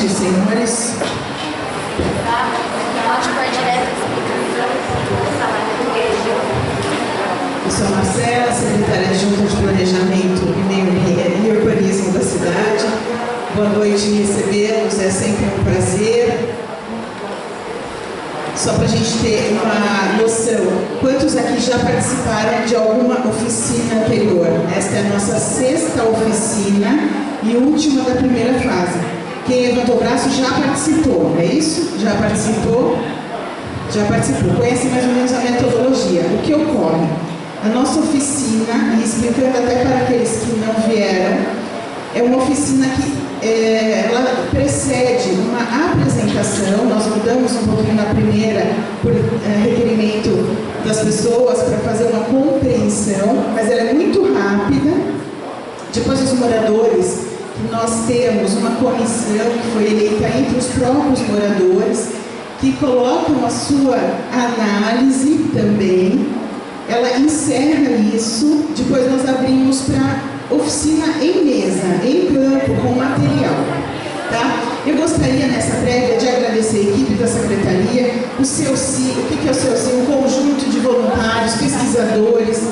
noite, senhores. Eu sou a Marcela, secretária adjunta de Planejamento e Urbanismo da cidade. Boa noite, recebê-los, é sempre um prazer. Só para a gente ter uma noção, quantos aqui já participaram de alguma oficina anterior? Esta é a nossa 6ª oficina e última da primeira fase. Quem levantou o braço já participou, é isso? Já participou? Já participou. Conhece mais ou menos a metodologia. O que ocorre? A nossa oficina, e explicando até para aqueles que não vieram, é uma oficina que ela precede uma apresentação. Nós mudamos um pouquinho na primeira por requerimento das pessoas para fazer uma compreensão, mas ela é muito rápida. Depois os moradores, nós temos uma comissão que foi eleita entre os próprios moradores, que colocam a sua análise também. Ela encerra isso, depois nós abrimos para oficina em mesa, em campo, com material. Tá? Eu gostaria, nessa prévia, de agradecer a equipe da Secretaria, o CEUCI. O que é o CEUCI? Um conjunto de voluntários, pesquisadores,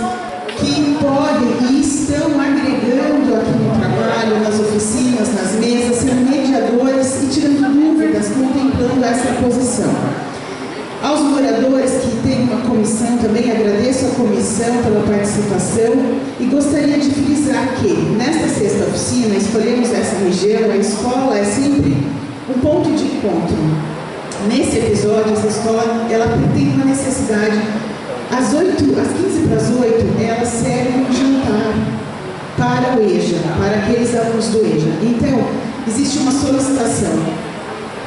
que podem e estão agregando aqui no trabalho, nas oficinas, nas mesas, sendo mediadores e tirando dúvidas, contemplando essa posição. Aos moradores que têm uma comissão também, agradeço a comissão pela participação e gostaria de frisar que, nesta 6ª oficina, escolhemos essa região. A escola é sempre um ponto de encontro. Nesse episódio, essa escola ela tem uma necessidade. Às 15 para as 8, ela serve um jantar para o EJA, para aqueles alunos do EJA. Então, existe uma solicitação.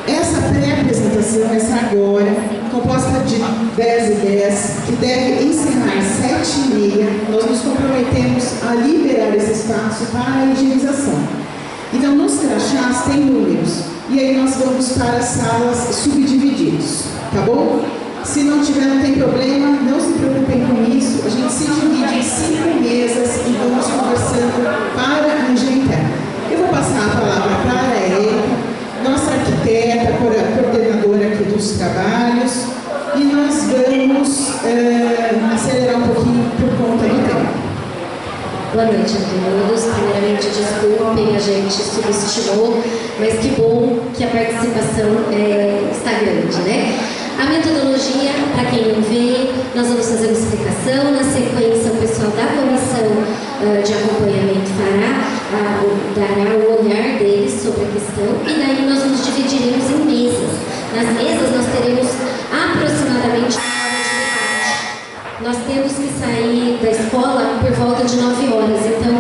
Essa pré-apresentação, essa agora, composta de 10 e 10, que deve encerrar às 7h30, nós nos comprometemos a liberar esse espaço para a higienização. Então, nos crachás tem números, e aí nós vamos para as salas subdivididos, tá bom? Se não tiver, não tem problema, não se preocupem com isso, a gente se divide em 5 mesas e vamos conversando para a higiene interna. Eu vou passar a palavra para a Érica, nossa arquiteta, coordenadora aqui dos trabalhos, e nós vamos acelerar um pouquinho por conta do tempo. Boa noite a todos. Primeiramente, desculpem, a gente subestimou, mas que bom que a participação está grande, né? A metodologia, para quem não vê, nós vamos fazer uma explicação. Na sequência, o pessoal da comissão de acompanhamento dará o olhar deles sobre a questão, e daí nós nos dividiremos em mesas. Nas mesas, nós teremos aproximadamente uma hora de debate. Nós temos que sair da escola por volta de 9 horas, então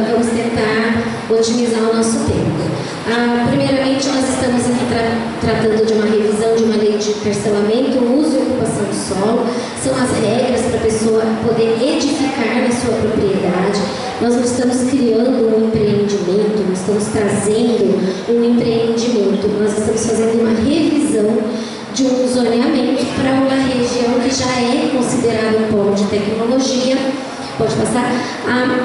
vamos tentar otimizar o nosso tempo. Primeiramente, nós estamos aqui tratando de uma revisão de uma lei de parcelamento, uso e ocupação do solo. São as regras para a pessoa poder edificar na sua propriedade. Nós não estamos criando um empreendimento, nós estamos trazendo um empreendimento. Nós estamos fazendo uma revisão de um zoneamento para uma região que já é considerada um polo de tecnologia, pode passar,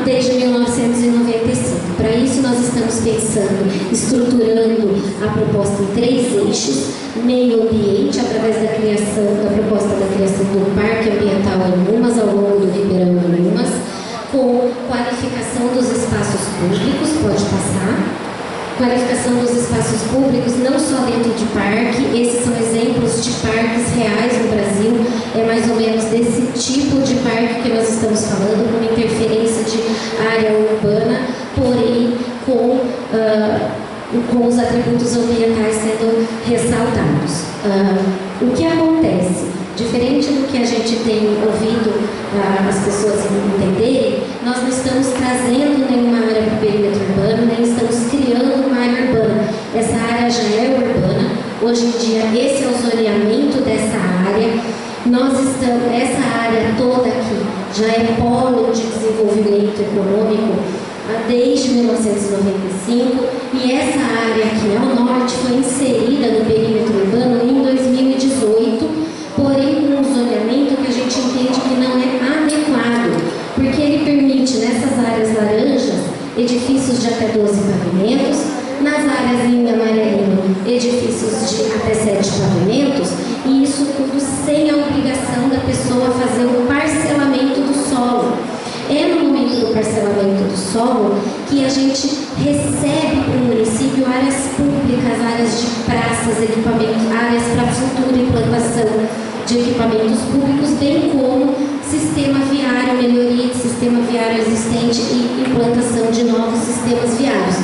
desde 1995. Para isso, nós estamos pensando, estruturando a proposta em 3 eixos: meio ambiente, através da proposta da criação do Parque Ambiental Anumas, ao longo do Ribeirão Anumas, com qualificação dos espaços públicos, pode passar. Qualificação dos espaços públicos, não só dentro de parque, esses são exemplos de parques reais no Brasil, é mais ou menos desse tipo de parque que nós estamos falando, com uma interferência de área urbana, porém com os atributos ambientais sendo ressaltados. O que acontece? Diferente do que a gente tem ouvido as pessoas entenderem, nós não estamos trazendo nenhuma área para o perímetro urbano, nem estamos criando uma área urbana. Essa área já é urbana. Hoje em dia, esse é o zoneamento dessa área. Essa área toda aqui já é polo de desenvolvimento econômico desde 1995, e essa área aqui ao norte foi inserida no perímetro urbano em 2018, porém com um zoneamento que a gente entende que não é adequado, porque ele permite nessas áreas laranjas edifícios de até 12 pavimentos, nas áreas em amarelinho, edifícios de até 7 pavimentos, e isso tudo sem a obrigação da pessoa fazer o parcelamento do solo. É no momento do parcelamento do solo que a gente recebe para o município áreas públicas, áreas de praças, equipamentos, áreas para futura implantação de equipamentos públicos, bem como sistema viário, melhoria de sistema viário existente e implantação de novos sistemas viários.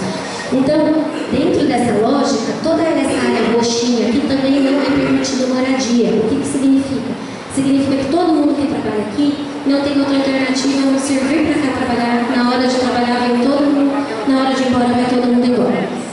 Então, dentro dessa lógica, toda essa área roxinha aqui também não é permitida moradia. O que significa? Significa que todo mundo que trabalha aqui não tem outra alternativa a não servir para cá trabalhar. Na hora de trabalhar vem todo mundo, na hora de ir embora vai todo mundo embora.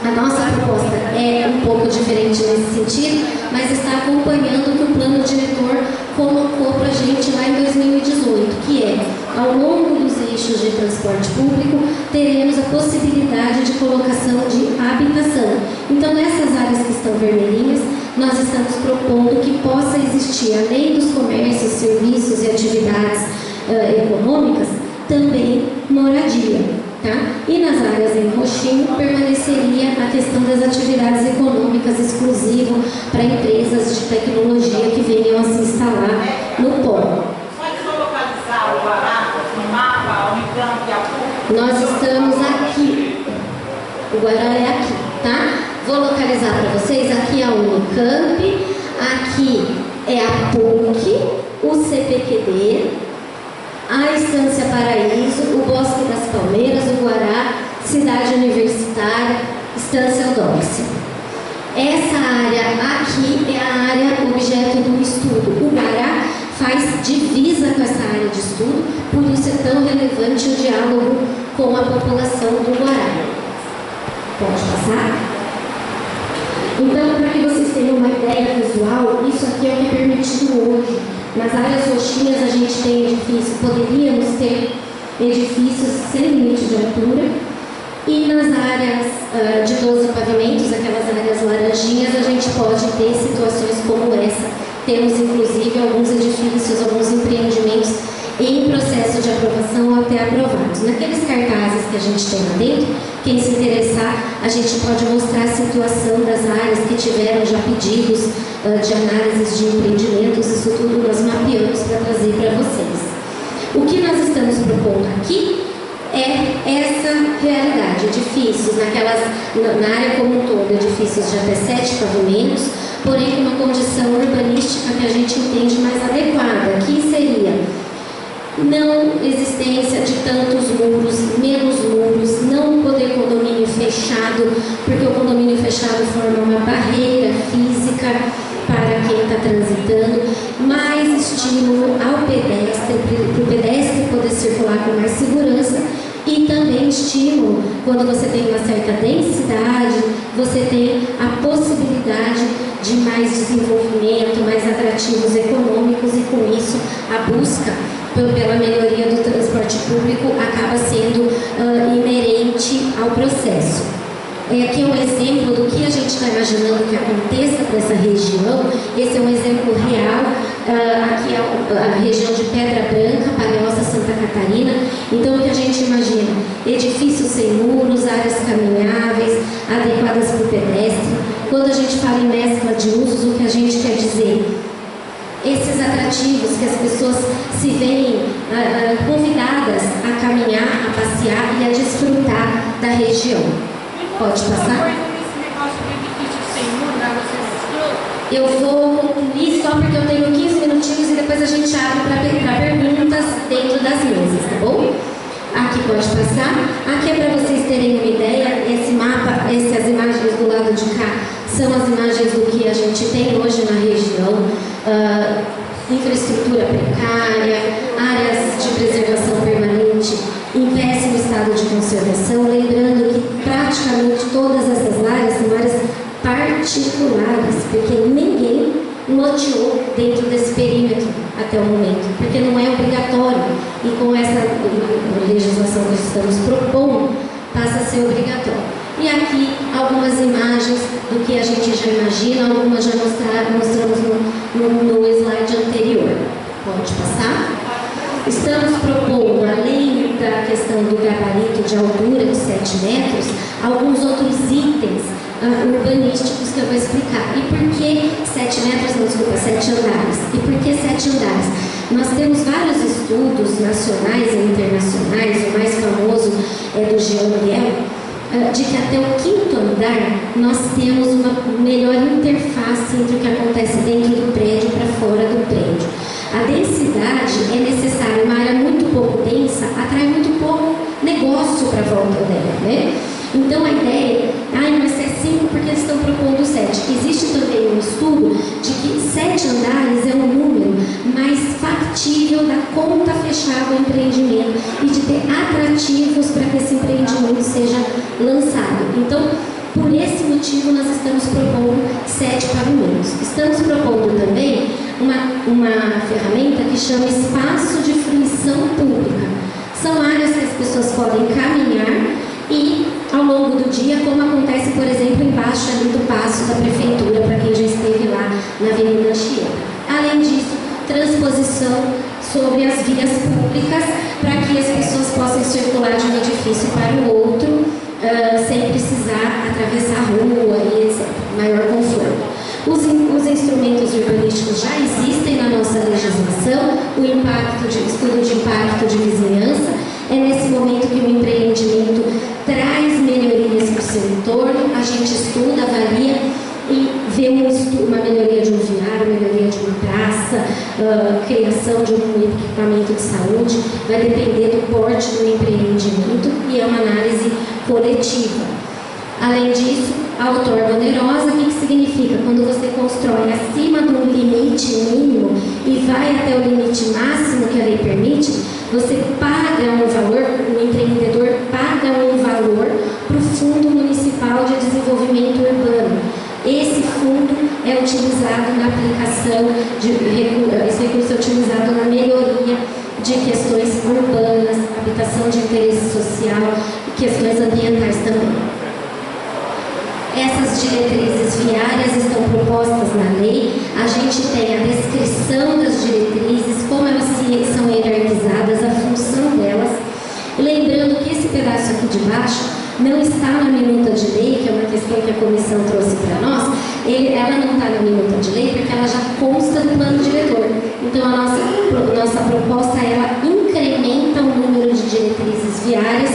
A nossa proposta é um pouco diferente nesse sentido, mas está acompanhando o que o plano diretor colocou para a gente lá em 2018, que é, ao longo dos eixos de transporte público, teremos a possibilidade de colocação de habitação. Então, nessas áreas que estão vermelhinhas, nós estamos propondo que possa existir, além dos comércios, serviços e atividades econômicas, também moradia. Tá? E nas áreas em roxinho permaneceria a questão das atividades econômicas exclusivas para empresas de tecnologia que venham a se instalar no polo. Pode localizar o Guará no mapa, a Unicamp e a PUC? Nós estamos aqui. O Guará é aqui, tá? Vou localizar para vocês. Aqui é a Unicamp, aqui é a PUC, o CPQD, a Estância Paraíso, o Bosque das Palmeiras, o Guará, Cidade Universitária, Estância Eudóxia. Essa área aqui é a área objeto do estudo. O Guará faz divisa com essa área de estudo, por isso é tão relevante o diálogo com a população do Guará. Pode passar? Então, para que vocês tenham uma ideia visual, isso aqui é o que é permitido hoje. Nas áreas roxinhas a gente tem edifícios, poderíamos ter edifícios sem limite de altura, e nas áreas de 12 pavimentos, aquelas áreas laranjinhas, a gente pode ter situações como essa. Temos inclusive alguns edifícios, alguns empreendimentos em processo de aprovação ou até aprovados. Naqueles cartazes que a gente tem lá dentro, quem se interessar, a gente pode mostrar a situação das áreas que tiveram já pedidos de análises de empreendimentos. Isso tudo nós mapeamos para trazer para vocês. O que nós estamos propondo aqui é essa realidade, edifícios na área como um todo, edifícios de até 7 pavimentos, porém com uma condição urbanística que a gente entende mais adequada. Aqui seria não existência de tantos muros, menos muros, não poder condomínio fechado, porque o condomínio fechado forma uma barreira física para quem está transitando, mais estímulo ao pedestre, para o pedestre poder circular com mais segurança, e também estímulo, quando você tem uma certa densidade, você tem a possibilidade de mais desenvolvimento, mais atrativos econômicos, e com isso a busca pela melhoria do transporte público acaba sendo inerente ao processo. Aqui é um exemplo do que a gente está imaginando que aconteça para essa região. Esse é um exemplo real. Aqui é a região de Pedra Branca, Palhoça, Santa Catarina. Então, o que a gente imagina? Edifícios sem muros, áreas caminháveis, adequadas para o pedestre. Quando a gente fala em mescla de usos, o que a gente quer dizer? Esses atrativos que as pessoas se veem convidadas a caminhar, a passear e a desfrutar da região. Pode passar? Eu vou concluir só porque eu tenho 15 minutinhos e depois a gente abre para perguntas dentro das mesas, tá bom? Aqui pode passar. Aqui é para vocês terem uma ideia. Esse mapa, essas imagens do lado de cá são as imagens do que a gente tem hoje na região. Infraestrutura precária, áreas de preservação permanente em péssimo estado de conservação. Lembrando que praticamente todas essas áreas são áreas particulares, porque ninguém loteou dentro desse perímetro até o momento, porque não é obrigatório, e com essa legislação que estamos propondo, passa a ser obrigatório. E aqui algumas imagens do que a gente já imagina, algumas já mostramos no slide anterior. Pode passar? Estamos propondo, além da questão do gabarito de altura de 7 metros, alguns outros itens urbanísticos que eu vou explicar. E por que 7 metros, não, desculpa, 7 andares? E por que 7 andares? Nós temos vários estudos nacionais e internacionais, o mais famoso é do Jean Muriel, de que até o 5º andar nós temos uma melhor interface entre o que acontece dentro do prédio para fora do prédio. A densidade é necessária, uma área muito pouco densa atrai muito pouco negócio para a volta dela, né? Então a ideia é, mas é 5 porque eles estão propondo 7. Existe também um estudo de que 7 andares é um número mais factível da conta fechada do empreendimento e de ter atrativos para que esse empreendimento seja lançado. Então, por esse motivo, nós estamos propondo 7 pavimentos. Estamos propondo também uma ferramenta que chama espaço de fruição pública. São áreas que as pessoas podem caminhar e, ao longo do dia, como acontece, por exemplo, embaixo ali do paço da prefeitura, para quem já esteve lá na Avenida Anchieta. Além disso, transposição sobre as vias públicas para que as pessoas possam circular de um edifício para o outro, sem precisar atravessar a rua e etc. Maior conforto. Os instrumentos urbanísticos já existem na nossa legislação, o estudo de impacto de vizinhança. É nesse momento que o empreendimento traz melhorias para o seu entorno, a gente estuda, avalia e vê uma melhoria de um viário, melhoria de uma praça, criação de um equipamento de saúde, vai depender do porte do empreendimento e é uma análise coletiva. Além disso, a outorga onerosa, o que significa? Quando você constrói acima do limite mínimo e vai até o limite máximo que a lei permite, você paga um valor, o empreendedor paga um valor para o Fundo Municipal de Desenvolvimento Urbano. Esse fundo é utilizado na aplicação esse recurso é utilizado na melhoria de questões urbanas, habitação de interesse social e questões ambientais também. Essas diretrizes viárias estão propostas na lei. A gente tem a descrição das diretrizes, como elas são hierarquizadas, a função delas. Lembrando que esse pedaço aqui de baixo não está na minuta de lei, que é uma questão que a comissão trouxe para nós. Ela não está na minuta de lei porque ela já consta do plano diretor. Então a nossa proposta, ela incrementa o número de diretrizes viárias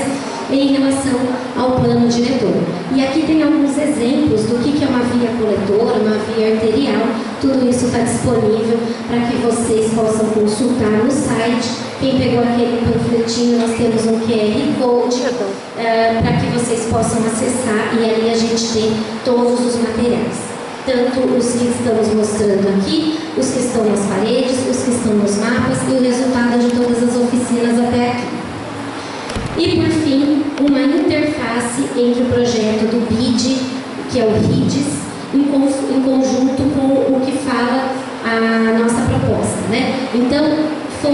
em relação ao plano diretor. E aqui tem alguns exemplos do que é uma via coletora, uma via arterial. Tudo isso está disponível para que vocês possam consultar no site. Quem pegou aquele panfletinho, nós temos um QR Code para que vocês possam acessar e ali a gente tem todos os materiais. Tanto os que estamos mostrando aqui, os que estão nas paredes, os que estão nos mapas e o resultado de todas as oficinas até aqui. E, por fim, uma interface entre o projeto do BID, que é o RIDES, em conjunto com o que fala a nossa proposta, né? Então, foi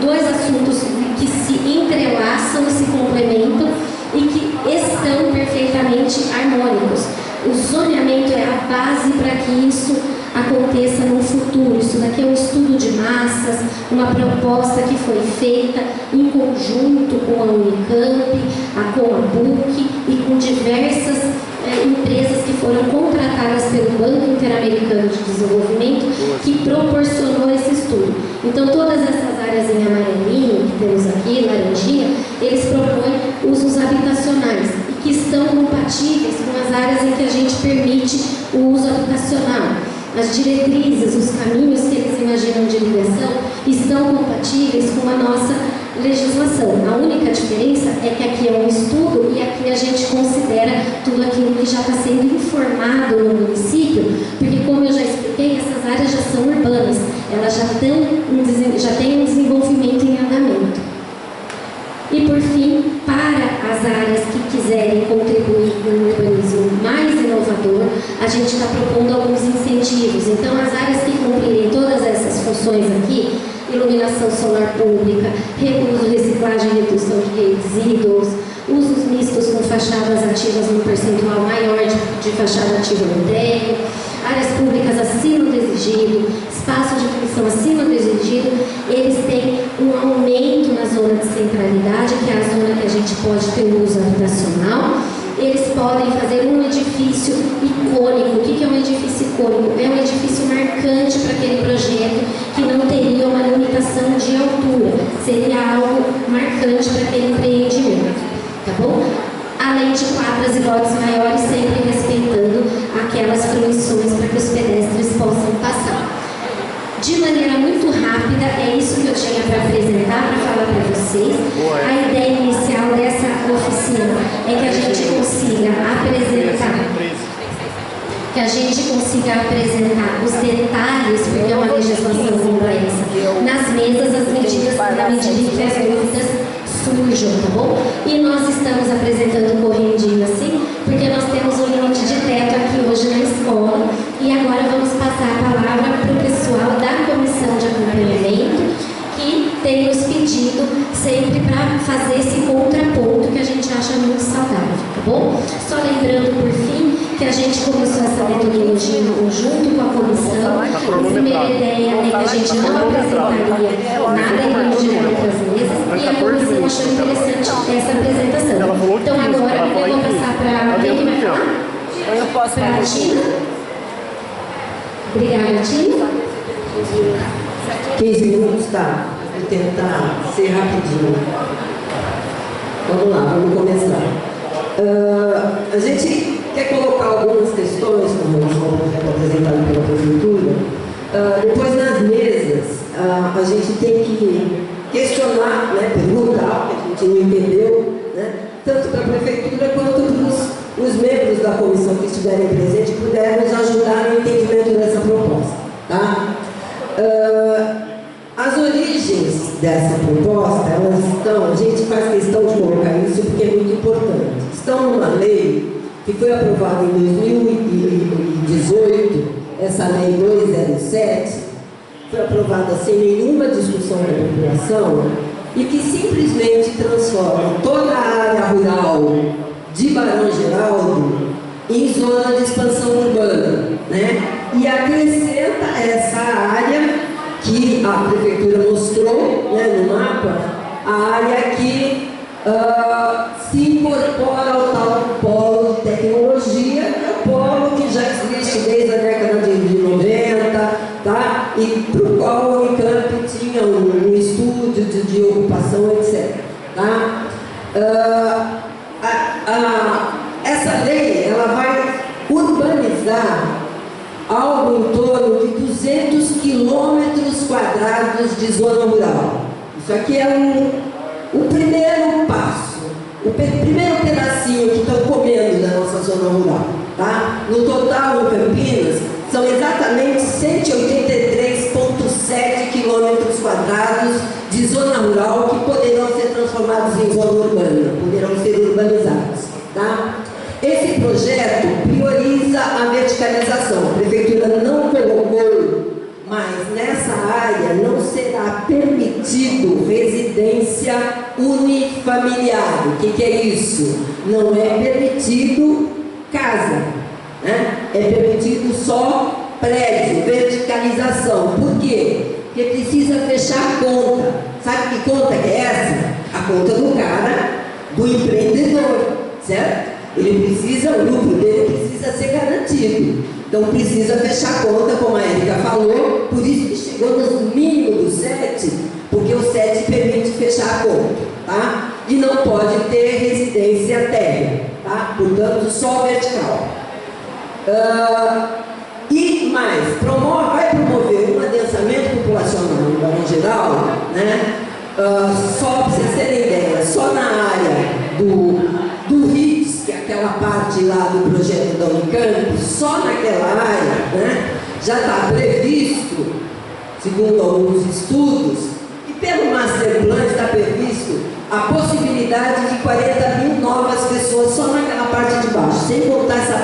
dois assuntos que se entrelaçam, se complementam e que estão perfeitamente harmônicos. O zoneamento é a base para que isso aconteça no futuro. Isso daqui é um estudo de massas, uma proposta que foi feita em conjunto com a Unicamp, com a PUC e com diversas empresas que foram contratadas pelo Banco Interamericano de Desenvolvimento, que proporcionou esse estudo. Então, todas essas áreas em amarelinho que temos aqui, laranjinha, eles propõem usos habitacionais e que estão compatíveis com as áreas em que a gente permite o uso habitacional. As diretrizes, os caminhos que eles imaginam de ligação estão compatíveis com a nossa legislação. A única diferença é que aqui é um estudo e aqui a gente considera tudo aquilo que já está sendo informado no município, porque, como eu já expliquei, essas áreas já são urbanas, elas já têm um desenvolvimento em andamento. E, por fim, para as áreas que quiserem contribuir com um urbanismo mais inovador, a gente está propondo alguns incentivos. Então, as áreas que cumprirem todas essas funções aqui, iluminação solar pública, reuso, reciclagem e redução de resíduos, usos mistos com fachadas ativas num percentual maior de fachada ativa no térreo, áreas públicas acima do exigido, espaços de fruição acima do exigido, eles têm um aumento nas zona de centralidade, que é a zona que a gente pode ter o uso habitacional. Eles podem fazer um edifício icônico. O que é um edifício icônico? É um edifício marcante para aquele projeto, que não teria uma limitação de altura. Seria algo marcante para aquele empreendimento, tá bom? Além de quadras e lotes maiores, sempre respeitando aquelas fruições para que os pedestres possam passar. De maneira muito rápida, é isso que eu tinha para apresentar, para falar para vocês. A ideia inicial dessa oficina é que a gente consiga apresentar os detalhes, porque é uma legislação complexa, nas mesas, as medidas, na medida em que as dúvidas surjam, tá bom? E nós estamos apresentando correndinho assim, porque nós temos um limite de teto aqui hoje na escola, e agora vamos passar a palavra para o pessoal da comissão de acompanhamento, que tem nos pedido sempre para fazer esse contraponto que a gente acha muito saudável, tá bom? Só lembrando, por fim, que a gente começou essa metodologia em conjunto com a comissão. A primeira ideia é que a gente não apresentaria nada em outras mesas, e a comissão achou interessante essa apresentação. Então agora eu vou passar para quem que vai falar? Eu posso para a Tina. Obrigada, Tina. 15 minutos, tá? Vou tentar ser rapidinho. Vamos lá, vamos começar. A gente quer colocar algumas questões, como o projeto apresentado pela prefeitura. Depois, nas mesas, a gente tem que questionar, né, perguntar, porque a gente não entendeu, né, tanto para a prefeitura quanto para os membros da comissão que estiverem presentes puderem nos ajudar no entendimento dessa proposta. Tá? As origens dessa proposta, elas estão, a gente faz questão de colocar isso porque é muito importante. Estão numa lei que foi aprovada em 2018, essa lei 207, foi aprovada sem nenhuma discussão da população e que simplesmente transforma toda a área rural de Barão Geraldo em zona de expansão urbana, né? E acrescenta essa área que a prefeitura mostrou, né, no mapa, a área que se incorpora ao tal polo de tecnologia, que é o polo que já existe desde a década de 90, tá? E para o qual o Unicamp tinha um estúdio de ocupação, etc. Tá? Essa lei ela vai urbanizar algo em torno de 200 quilômetros quadrados de zona rural. Isso aqui é o primeiro passo, o primeiro pedacinho que estão comendo da nossa zona rural. Tá? No total, no Campinas, são exatamente 183,7 quilômetros quadrados de zona rural que poderão ser transformados em zona urbana, poderão ser urbanizados. Tá? Esse projeto prioriza a verticalização. A prefeitura não colocou, mas nessa área não será permitido residência unifamiliar. O que é isso? Não é permitido casa, né? É permitido só prédio, verticalização. Por quê? Porque precisa fechar a conta. Sabe que conta que é essa? A conta do cara, do empreendedor, certo? Ele precisa, o lucro dele precisa ser garantido. Então precisa fechar a conta, como a Érica falou, por isso que chegou no mínimo do 7, porque o 7 permite fechar a conta, tá? E não pode ter residência térrea, tá? Portanto, só vertical. E mais, vai promover um adensamento populacional no Barão Geraldo, né? Só para vocês terem ideia, só na área do RITS, que é aquela parte lá do projeto da Unicamp, só naquela área, né, já está previsto, segundo alguns estudos, e pelo Master Plan está previsto a possibilidade de 40 mil novas pessoas só naquela parte de baixo, sem contar essa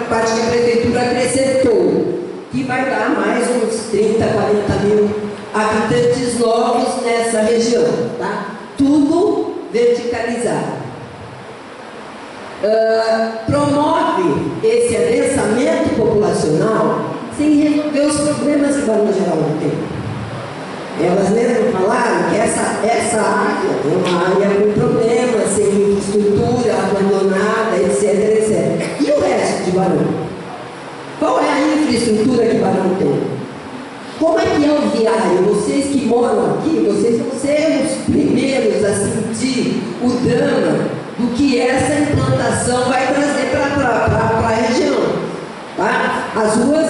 parte que a prefeitura acrescentou, que vai dar mais uns 30, 40 mil habitantes novos nessa região, tá? Tudo verticalizado. Promove esse adensamento populacional sem resolver os problemas que o Barão Geraldo tem. Elas mesmo falaram que essa área é uma área com problemas, sem infraestrutura, abandonada, etc, etc. E o resto de Barão? Qual é a infraestrutura que Barão tem? Como é que é o viário? Vocês que moram aqui, vocês vão ser os primeiros a sentir o drama do que essa implantação vai trazer para a região. Tá? As ruas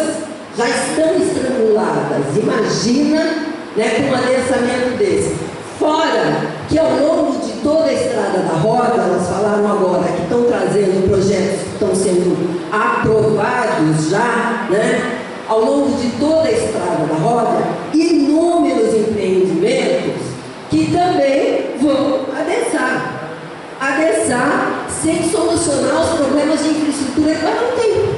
já estão estranguladas. Imagina, né, com um adensamento desse. Fora que ao longo de toda a Estrada da Roda, elas falaram agora que estão trazendo projetos que estão sendo aprovados já, né? Ao longo de toda a Estrada da Roda, inúmeros empreendimentos que também vão adensar sem solucionar os problemas de infraestrutura que não tem,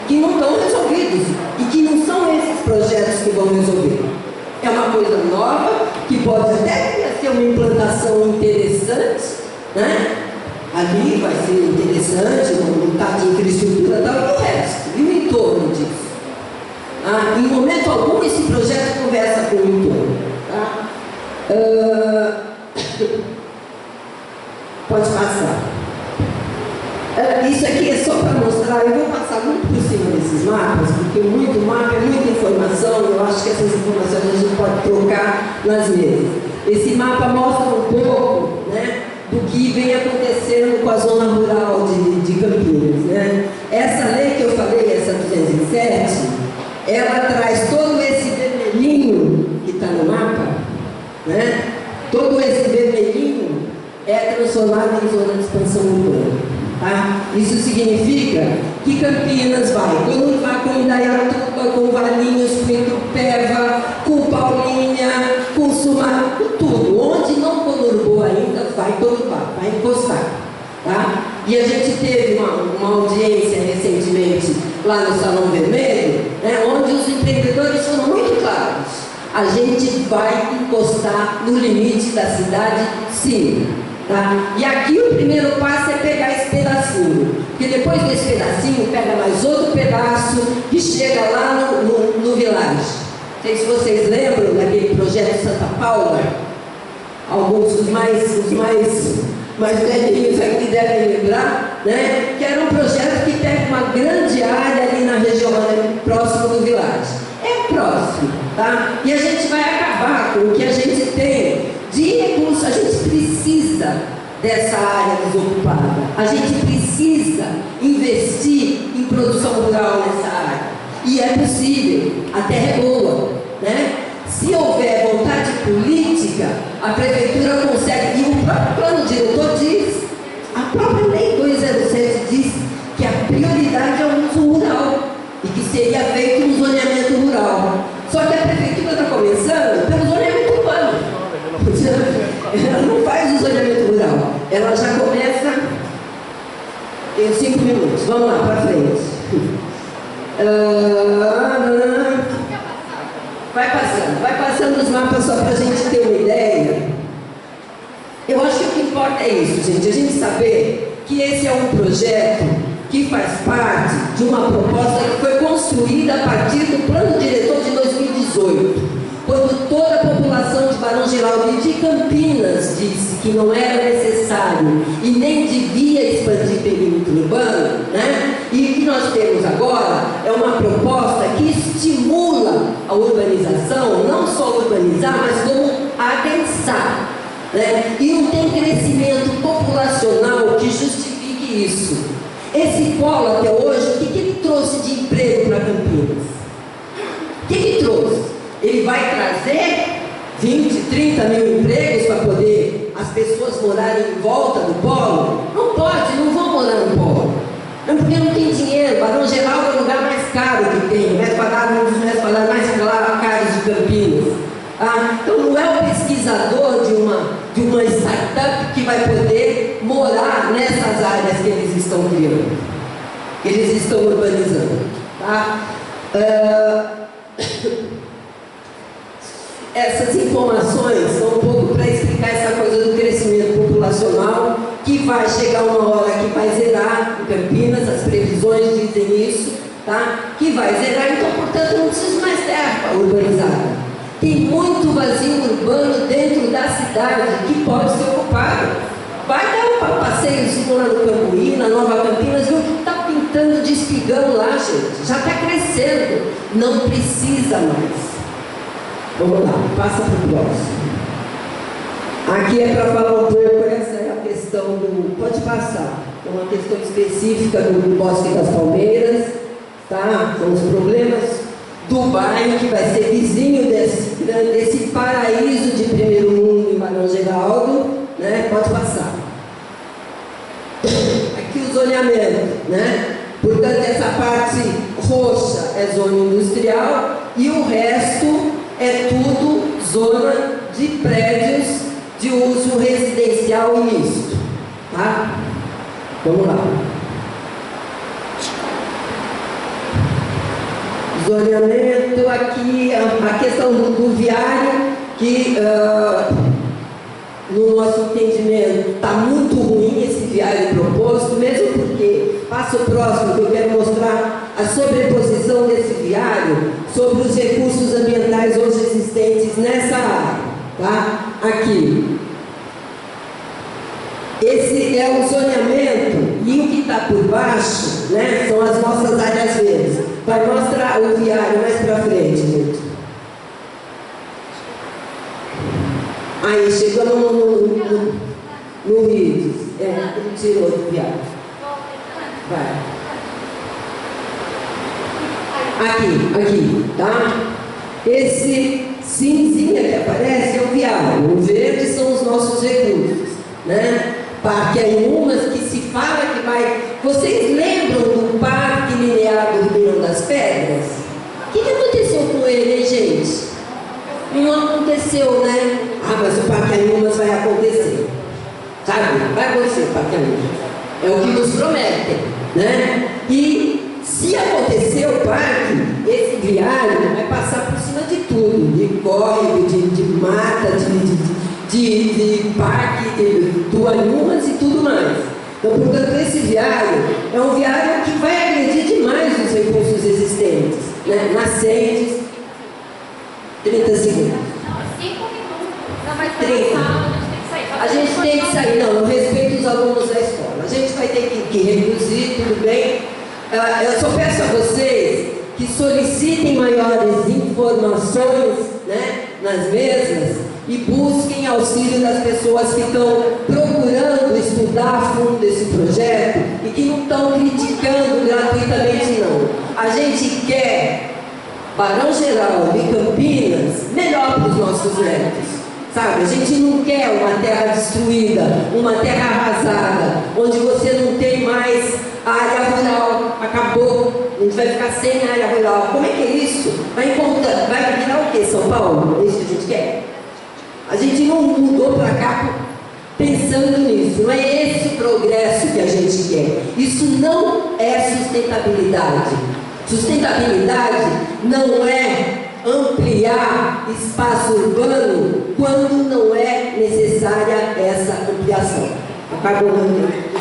que não estão resolvidos e que não são esses projetos que vão resolver. É uma coisa nova, que pode até ser uma implantação interessante, né? Ali vai ser interessante, não está de infraestrutura, tal, e o resto, e o entorno disso. Em momento algum esse projeto conversa com o entorno. Tá? Pode passar. Isso aqui é só para mostrar, eu vou passar muito por cima desses mapas, porque muito mapa é muita informação, eu acho que essas informações a gente pode trocar nas mesas. Esse mapa mostra um pouco, né, do que vem acontecendo com a zona rural de Campinas. Né? Essa lei que eu falei, essa 207, ela traz todo esse vermelhinho que está no mapa, né? Todo esse vermelhinho é transformado em zona de expansão urbana. Tá? Isso significa que Campinas vai com Indaiatuba, com Valinhos, com Itupeva, com Paulinha, com Sumar, com tudo. Onde não conurbou ainda, vai conurbar, vai encostar. Tá? E a gente teve uma audiência recentemente lá no Salão Vermelho, né, onde os empreendedores foram muito claros. A gente vai encostar no limite da cidade, sim. Tá? E aqui o primeiro passo é pegar esse pedacinho, porque depois desse pedacinho pega mais outro pedaço que chega lá no Village. Não sei se vocês lembram daquele projeto Santa Paula, alguns dos mais velhinhos aqui devem lembrar, né? Que era um projeto que pega uma grande área ali na região, né, próximo do Village. É próximo, tá? E a gente vai acabar com o que a gente tem de recursos. A gente precisa dessa área desocupada. A gente precisa investir em produção rural nessa área. E é possível, a terra é boa, né? Se houver vontade política, a prefeitura consegue, e o próprio plano diretor diz, a própria lei 207 diz que a prioridade é o uso rural e que seria feito um zoneamento rural. Só que a prefeitura está começando pelo zoneamento urbano. Ela não faz o zoneamento rural, ela já começa em 5 minutos. Vamos lá, para frente. Vai passando os mapas só para a gente ter uma ideia. Eu acho que o que importa é isso, gente, a gente saber que esse é um projeto que faz parte de uma proposta que foi construída a partir do plano diretor de 2018, quando toda a população de Barão Geraldo e de Campinas disse que não era necessário e nem devia expandir perímetro urbano, né? E o que nós temos agora é uma proposta que estimula a urbanização, não só urbanizar, mas como adensar, né? E não tem crescimento populacional que justifique isso. Esse polo até hoje, o que ele trouxe de emprego para Campinas? O que ele trouxe? Ele vai trazer 20, 30 mil empregos para poder as pessoas morarem em volta do polo? Não pode, não vão morar no polo. Não, porque não tem dinheiro. Barão Geraldo é o lugar mais caro que tem, um dos metros quadrados mais caros de Campinas. Então não é o pesquisador de uma startup que vai poder morar nessas áreas que eles estão criando, que eles estão urbanizando. Tá? Essas informações são um pouco para explicar essa coisa do crescimento populacional, que vai chegar uma hora que vai zerar em Campinas, as previsões dizem isso, tá? Que vai zerar, então, portanto, não precisa mais terra urbanizada. Tem muito vazio urbano dentro da cidade que pode ser ocupado. Vai dar um passeiozinho lá no Cambuí, na Nova Campinas, viu? Está pintando de espigão lá, gente. Já está crescendo. Não precisa mais. Vamos lá, passa para o próximo. Aqui é para falar um pouco, essa é a questão do... Pode passar. É uma questão específica do Bosque das Palmeiras, tá? São os problemas do bairro, que vai ser vizinho desse paraíso de primeiro mundo em Barão Geraldo, né? Pode passar. Aqui o zoneamento, né? Portanto, essa parte roxa é zona industrial e o resto é tudo zona de prédios de uso residencial e misto, tá? Vamos lá. Zoneamento aqui, a questão do viário, que no nosso entendimento está muito ruim esse viário proposto, mesmo porque, passo próximo, que eu quero mostrar a sobreposição desse viário sobre os recursos ambientais hoje existentes nessa área, tá? Aqui. Esse é o zoneamento e o que está por baixo, né, são as nossas áreas verdes. Vai mostrar o viário mais para frente, gente. Aí, chegamos no vídeo. Ele tirou do viário. Vai. Aqui, tá? Esse cinzinha que aparece é o viário. O verde são os nossos recursos, né? Parque Anhumas, que se fala que vai... Vocês lembram do Parque Linear do Ribeirão das Pedras? O que aconteceu com ele, hein, gente? Não aconteceu, né? Ah, mas o Parque Anhumas vai acontecer. Sabe? Vai acontecer o Parque Anhumas. É o que nos prometem, né? E se acontecer o parque, esse viário vai passar por cima de tudo. De córrego, de mata, de parque, do Anhumas e tudo mais. Então, portanto, esse viário é um viário que vai agredir demais os recursos existentes, né? Nascentes. 30 segundos. 5 minutos. Não, mas 30. A gente tem que sair. Não, eu respeito os alunos da escola. A gente vai ter que reduzir, tudo bem? Eu só peço a vocês que solicitem maiores informações, né, nas mesas, e busquem auxílio das pessoas que estão procurando estudar a fundo esse projeto e que não estão criticando gratuitamente, não. A gente quer Barão Geraldo e Campinas melhor para os nossos netos, sabe? A gente não quer uma terra destruída, uma terra arrasada, onde você não tem mais área rural, acabou, a gente vai ficar sem área rural. Como é que é isso? Vai virar o quê, São Paulo? É isso que a gente quer? A gente não mudou para cá pensando nisso, não é esse progresso que a gente quer. Isso não é sustentabilidade. Sustentabilidade não é ampliar espaço urbano quando não é necessária essa ampliação. Acabou o meu tempo.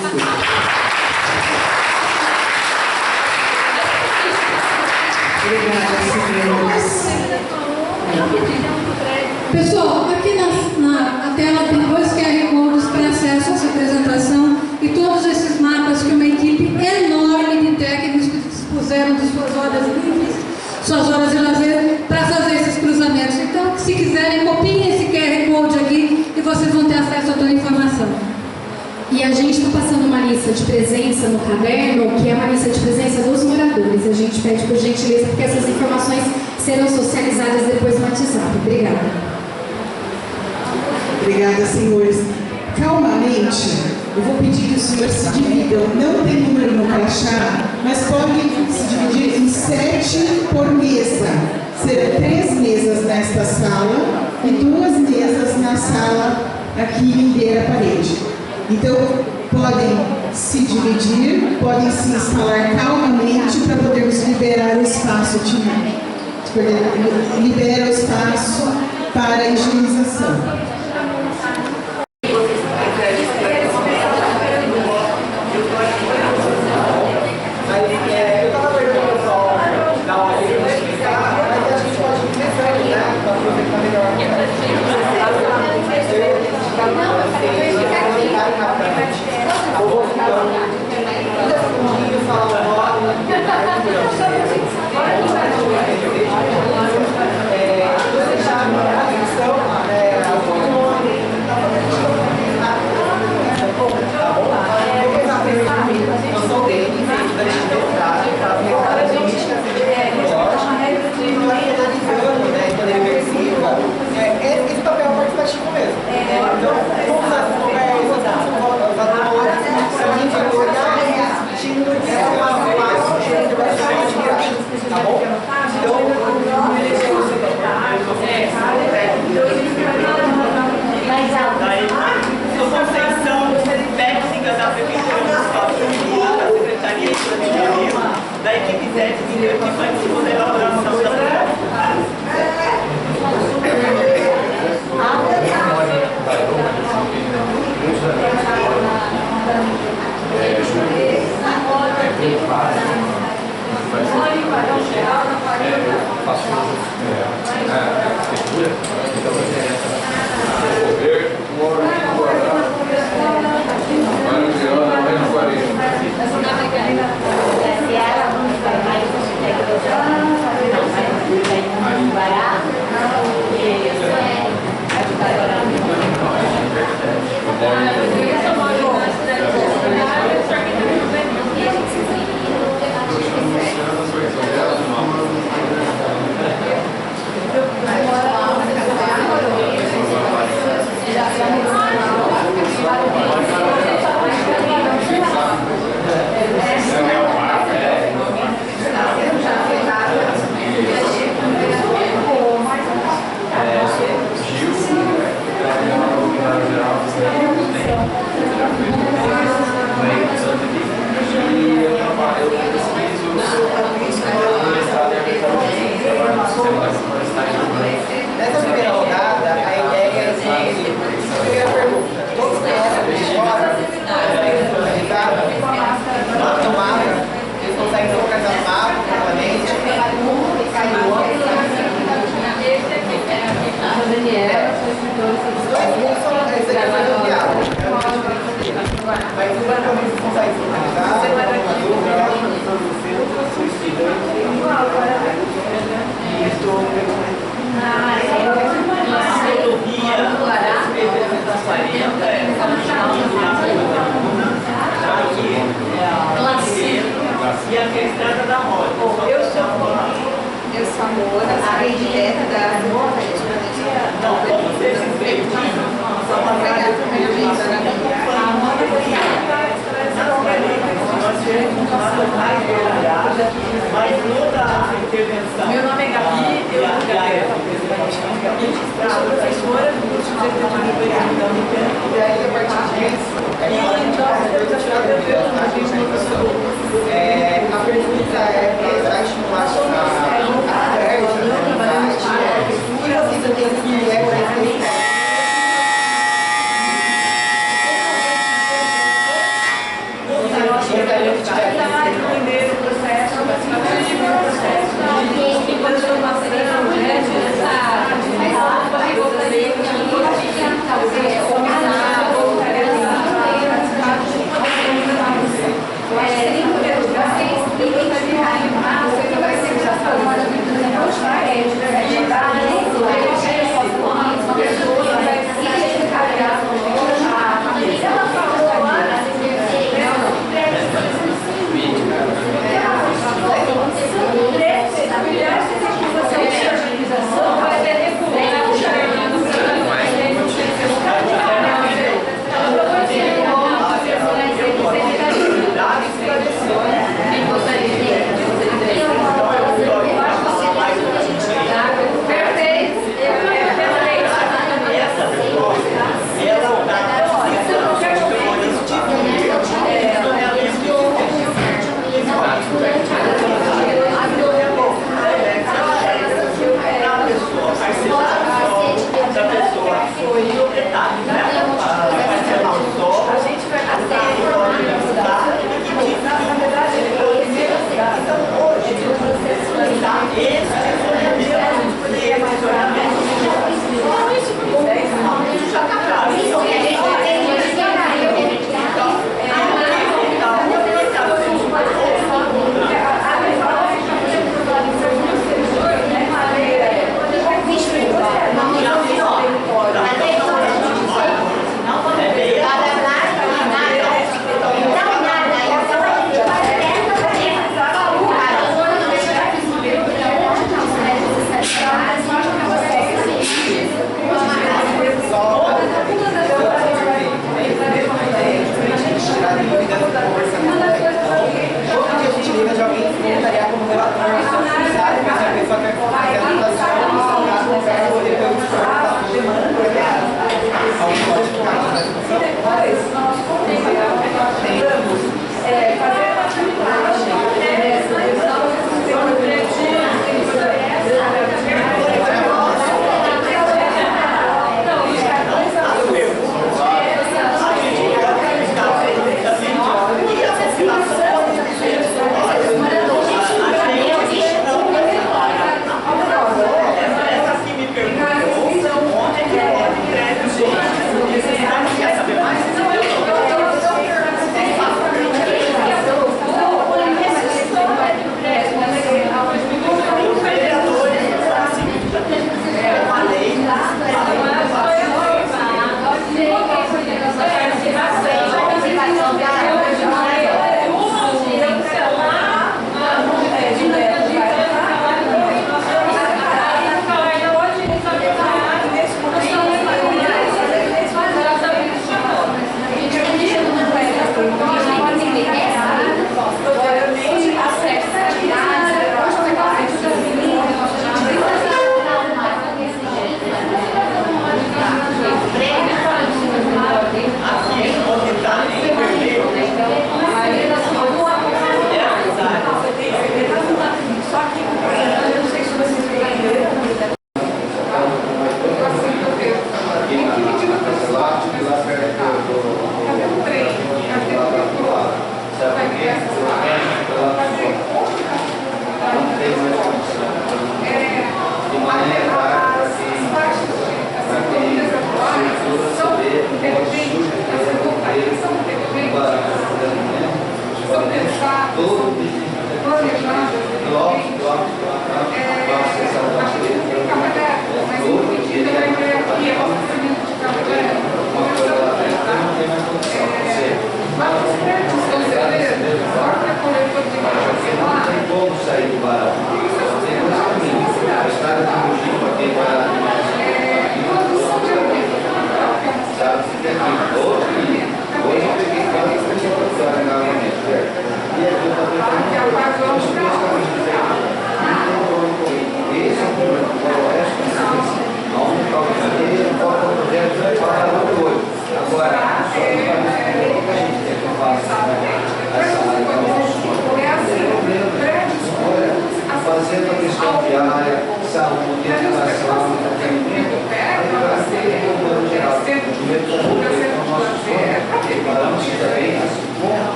Obrigada, senhoras. Pessoal, aqui na tela tem 2 QR Codes para acesso a essa apresentação e todos esses mapas que uma equipe enorme de técnicos que dispuseram de suas horas livres, suas horas de lazer, para fazer esses cruzamentos. Então, se quiserem, copiem esse QR Code aqui e vocês vão ter acesso a toda a informação. E a gente está passando uma lista de presença no caderno, que é uma lista de presença dos moradores. A gente pede por gentileza, porque essas informações serão socializadas depois no WhatsApp. Obrigada. Obrigada, senhores. Calmamente, eu vou pedir que os senhores se dividam. Não tem número no crachá, mas podem se dividir em 7 por mesa. Serão 3 mesas nesta sala e 2 mesas na sala aqui em beira à parede. Então, podem se dividir, podem se instalar calmamente para podermos liberar o espaço, libera o espaço para a higienização. Eu estava perguntando só da hora de explicar, mas a gente pode ir pensando, né? Nessa primeira rodada, a ideia é a primeira pergunta. Todos conhecem a mapa, eles conseguem localizar o mapa, permanente. Os dois mundos são esse aqui foi do diálogo.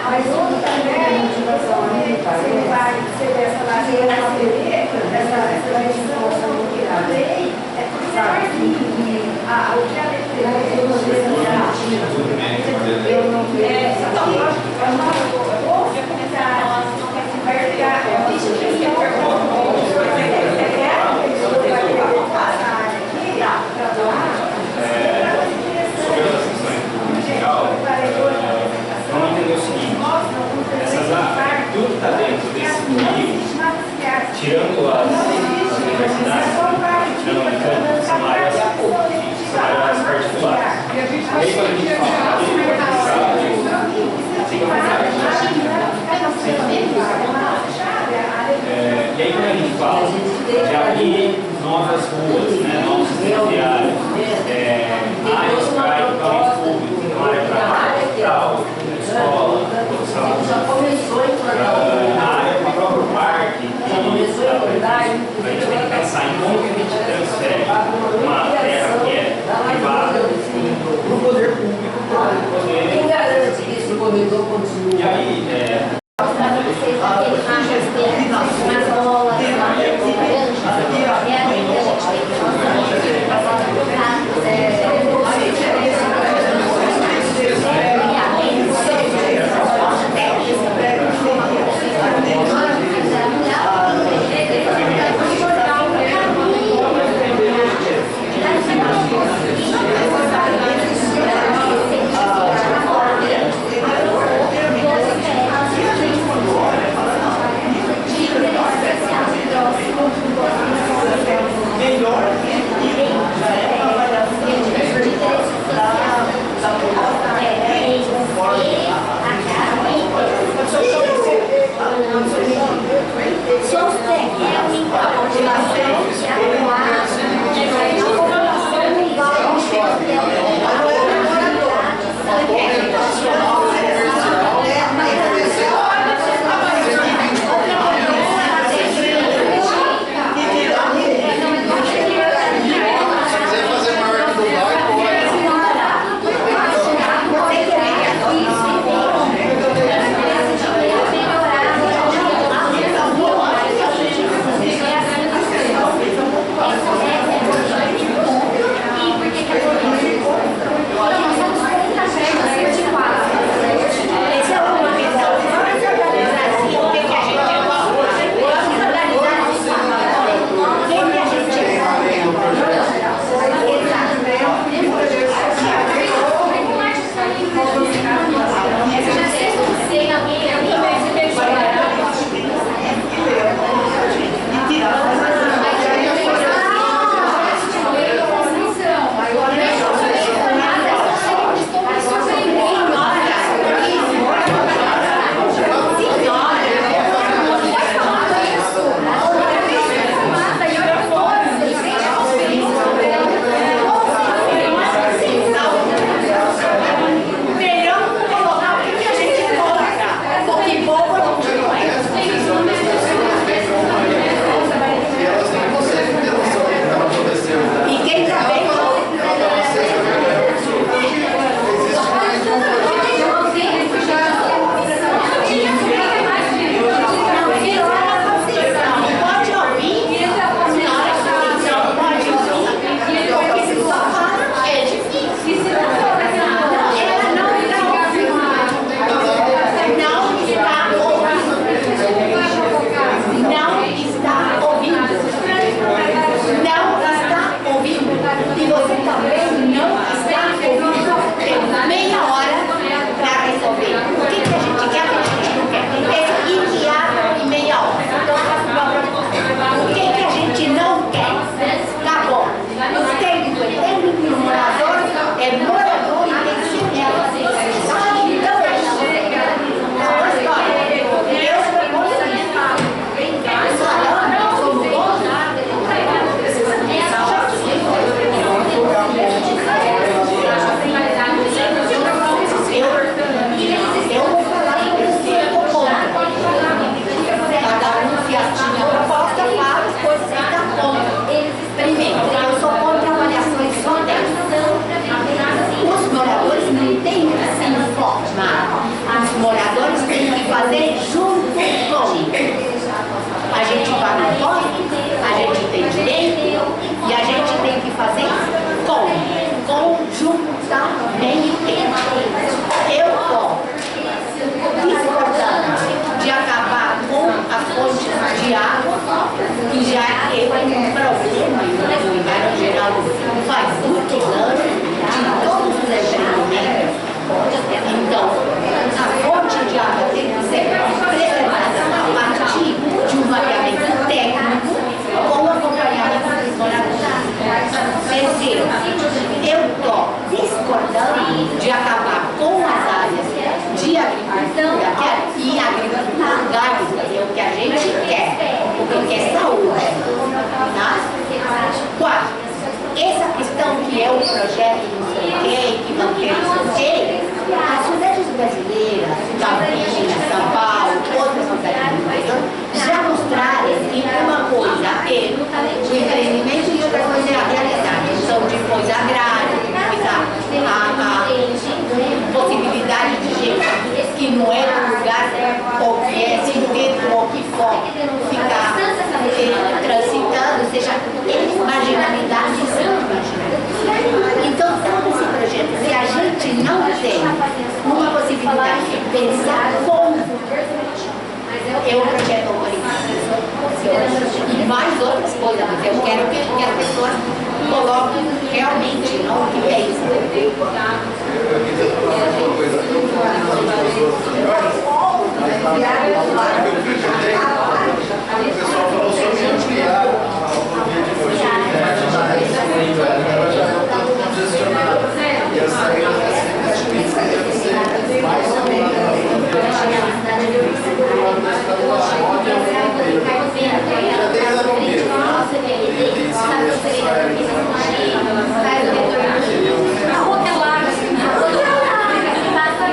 Mas outro também, você vai receber essa lareira na beleza, essa legislação que a lei, é porque você vai vir. O que a lei fez, eu não vejo. Então, eu vou começar a vergar, eu disse que eu vou passar aqui, para doar. Vamos entender o seguinte, tudo está dentro desse nível, tirando as universidades, tirando a Unicamp, são áreas particulares. E aí quando a gente fala e aí quando a gente fala de abrir novas ruas, né, novos ferroviários, áreas para equipamentos públicos, uma área para hospital, escola, na área para o próprio parque, a gente tem que pensar em como que a gente transfere uma terra que é privada para o poder público, para poder... Quem garante que esse corredor continue? E aí, Thank you. só ficar transitando, seja marginalidade e marginalidade. Então, todo esse projeto, se a gente não tem uma possibilidade de pensar como é um projeto e mais outras coisas, mas eu quero que as pessoas coloquem realmente, não que pensem. O pessoal falou sobre ampliar a rodovia de Mogi, ela já é um tanto congestionada. E as saídas devem ser mais ou menos na rodovia já tem a Lombeiro, e tem esse A rota é larga, passa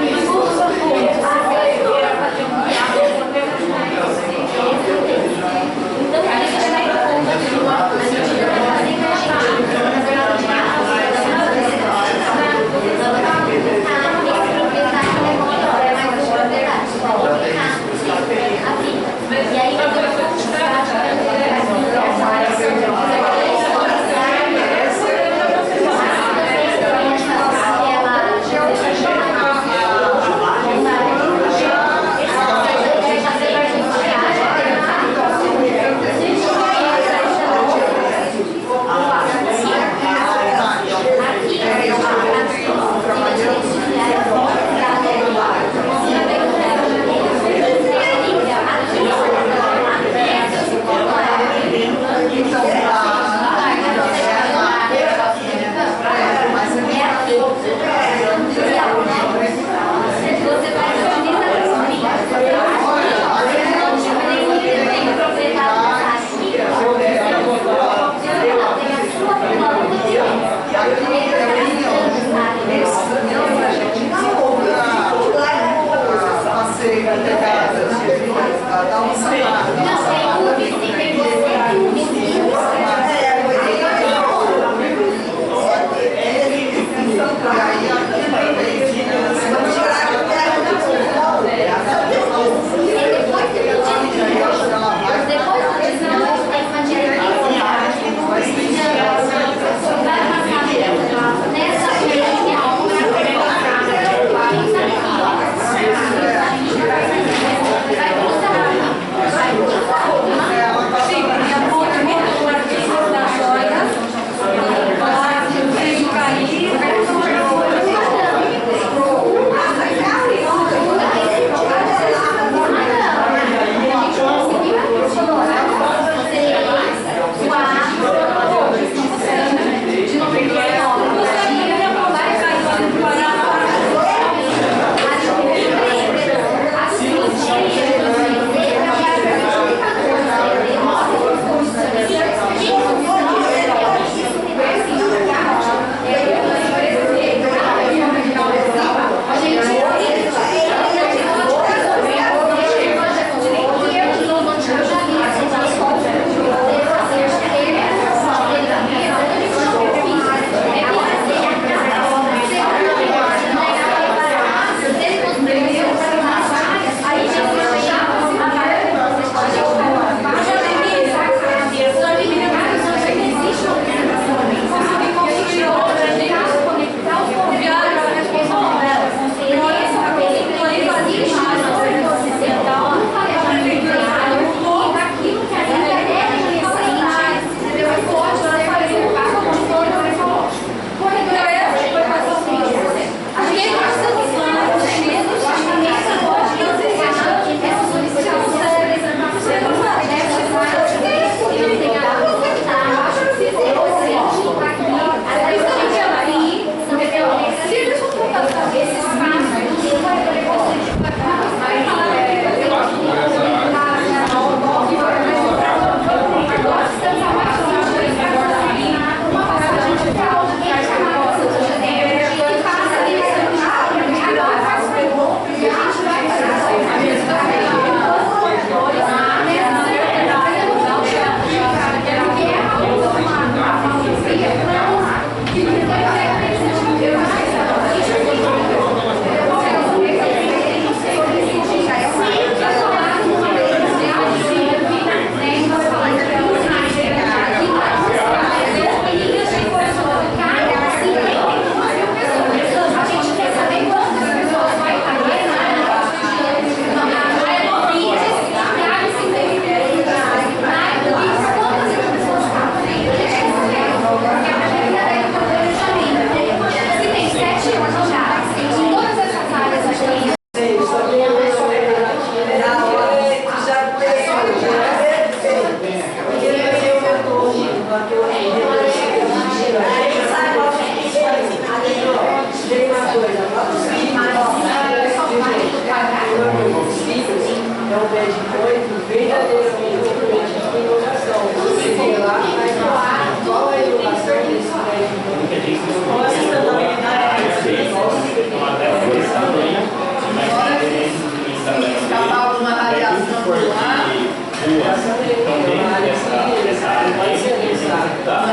ruas estão dentro dessa área aí, eles têm que executar.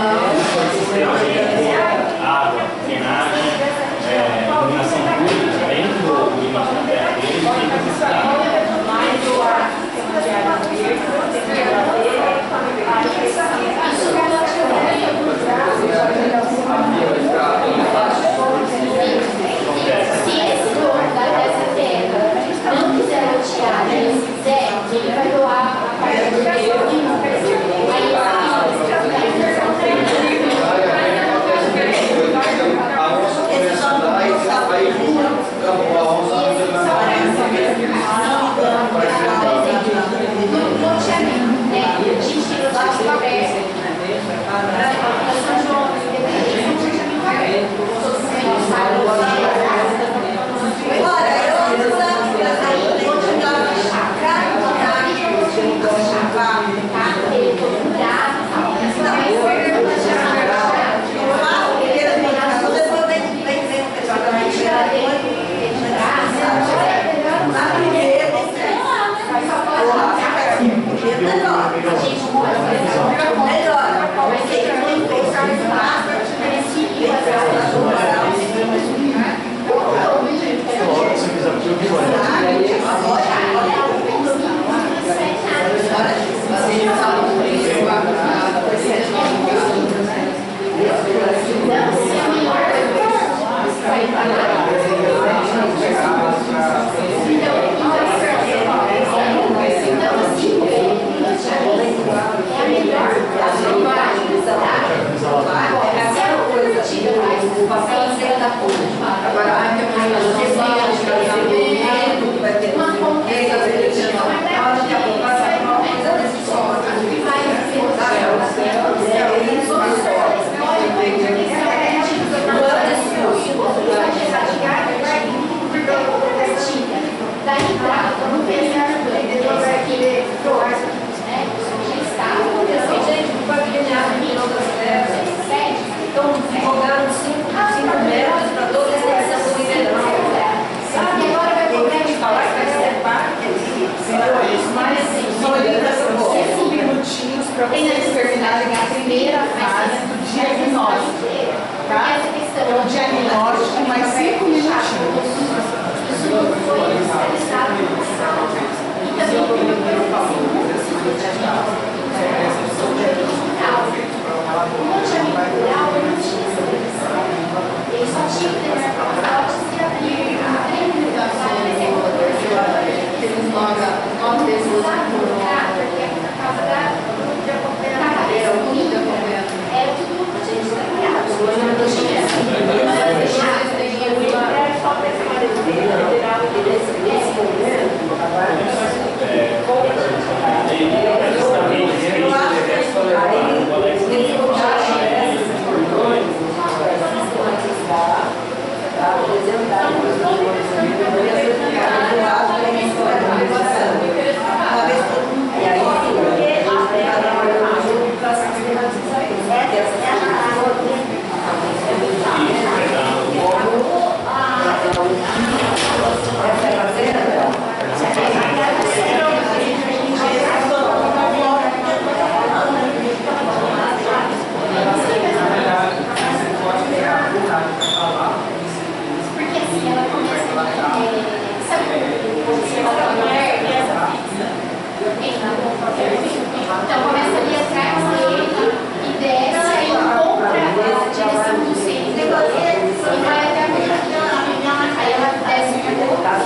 Sistema de água, drenagem, iluminação pública, dentro do limite da terra deles, tem que executar. Se esse dono dessa terra não quiser lotear, ele quiser, ele vai doar a parte do dinheiro. Para vocês terminarem a primeira fase do diagnóstico, tá? É o diagnóstico, mais 5 minutinhos. Isso não foi realizado no passado. E também tem uma preocupação muito significativa. O loteamento rural não tinha essa previsão. Ele só tinha que ter pacotes e abrir a indenização. Temos 9 pessoas porque a casa da é tudo a gente está criado. Então começa ali atrás dele e desce, aí compra a direção do centro e vai até a minha. Aí ela desce um pouco e volta a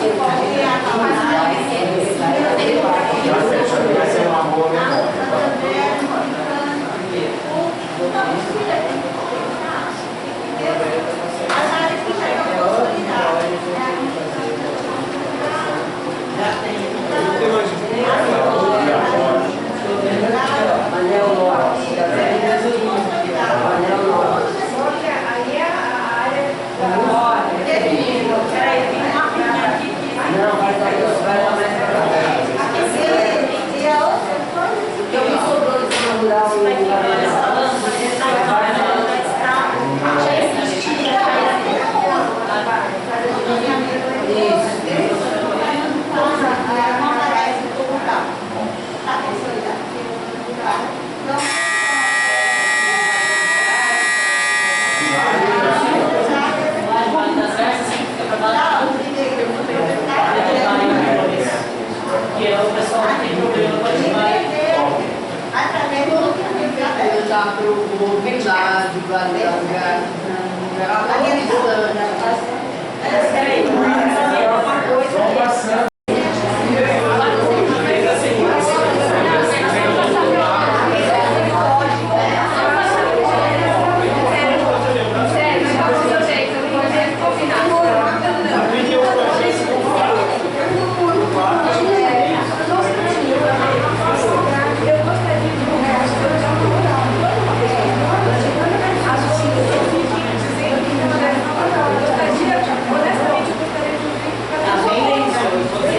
cidade, vários lugares. Honestamente, eu gostaria de ouvir cada um.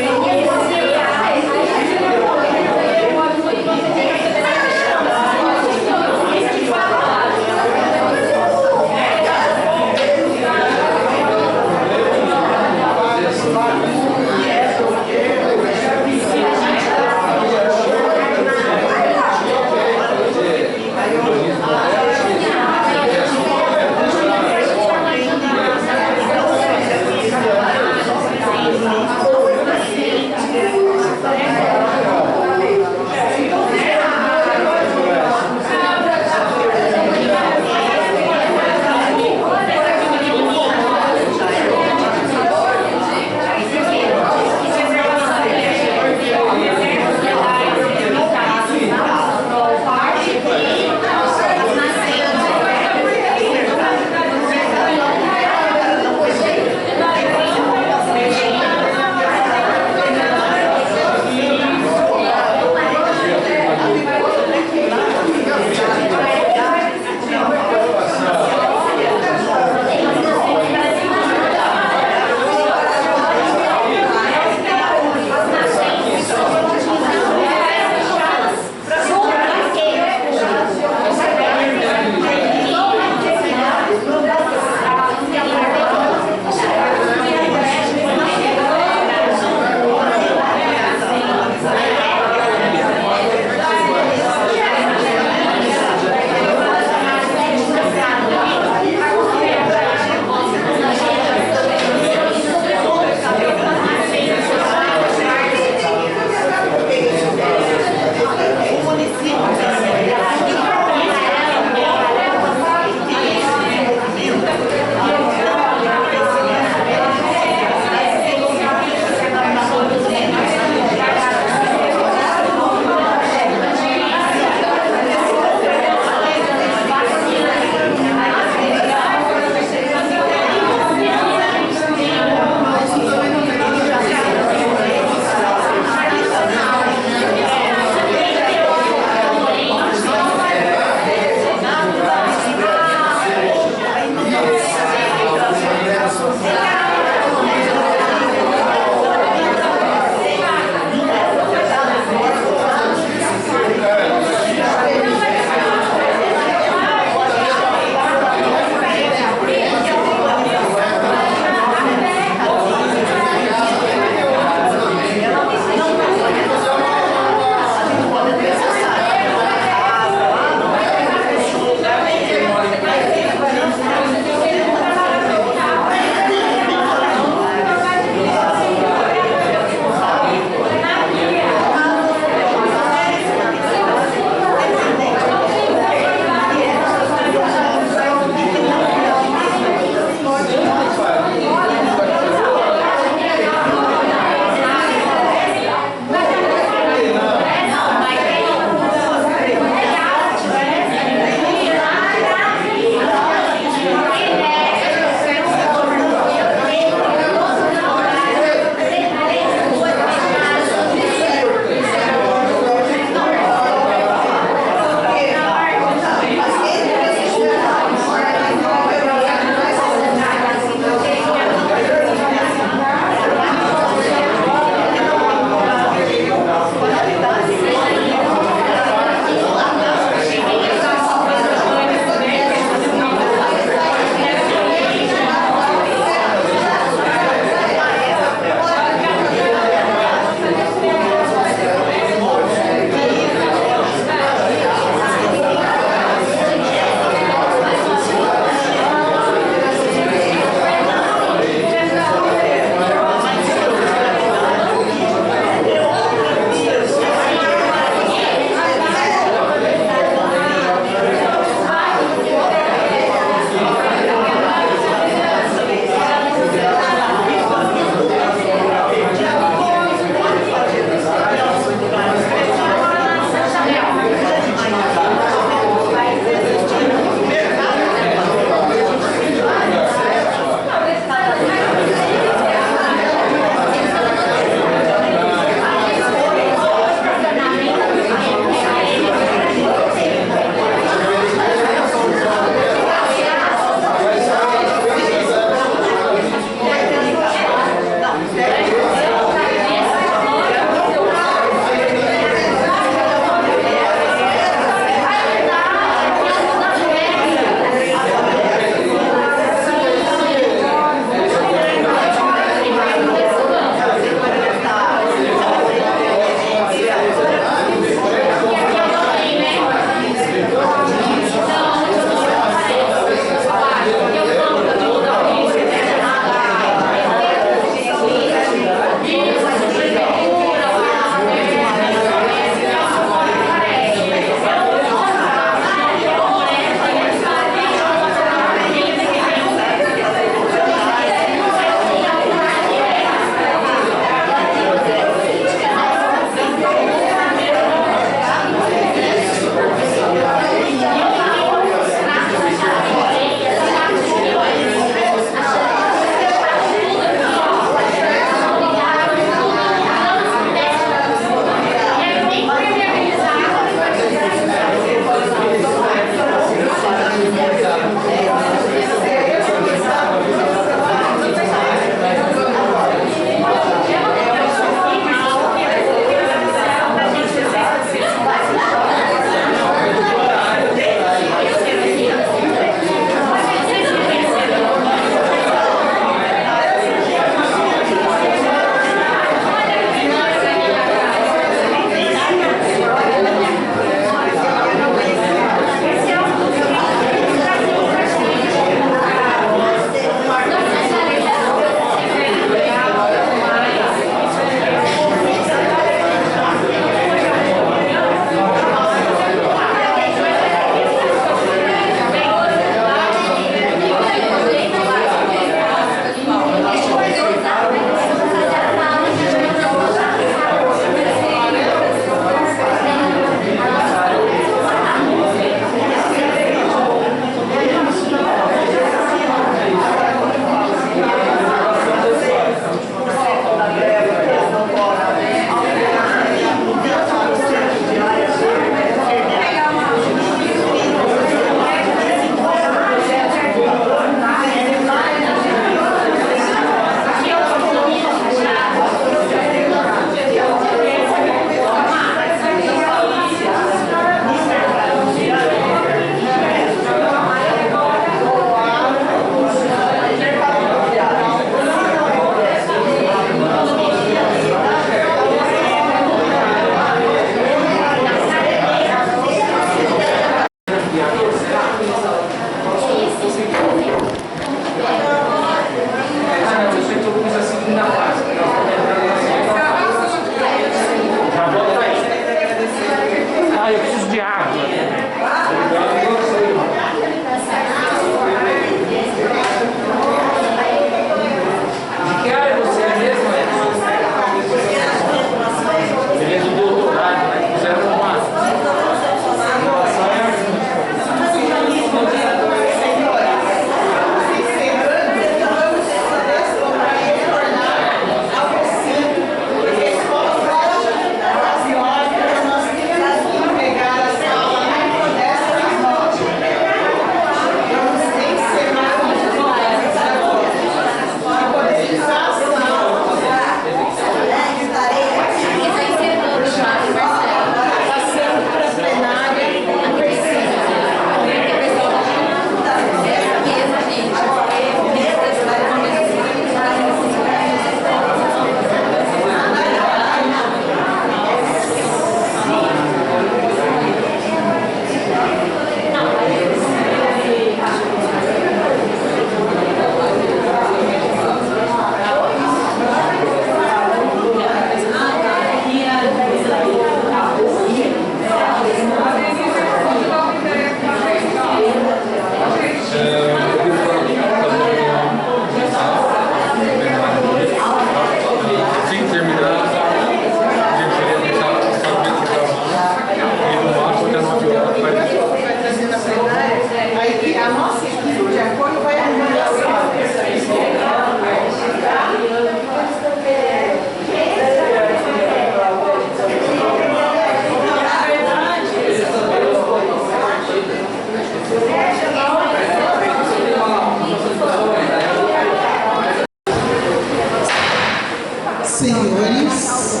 Senhores,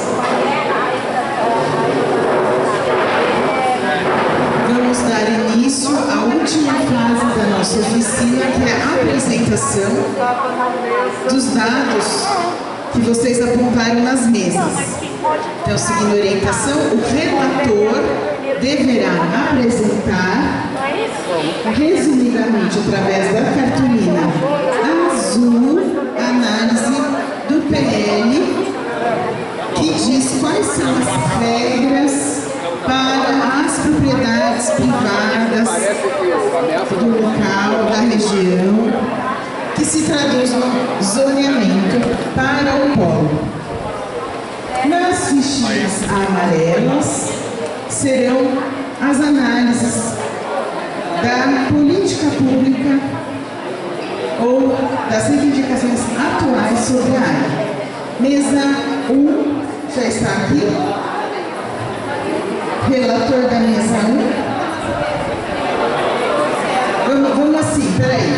vamos dar início à última fase da nossa oficina, que é a apresentação dos dados que vocês apontaram nas mesas. Então, seguindo a orientação, o relator deverá apresentar, resumidamente, através da cartolina azul, a análise do PL, que diz quais são as regras para as propriedades privadas do local, da região, que se traduz no zoneamento para o polo. Nas fichinhas amarelas serão as análises da política pública ou das reivindicações atuais sobre a área. Mesa 1 já está aqui. Relator da mesa 1. Vamos assim, peraí.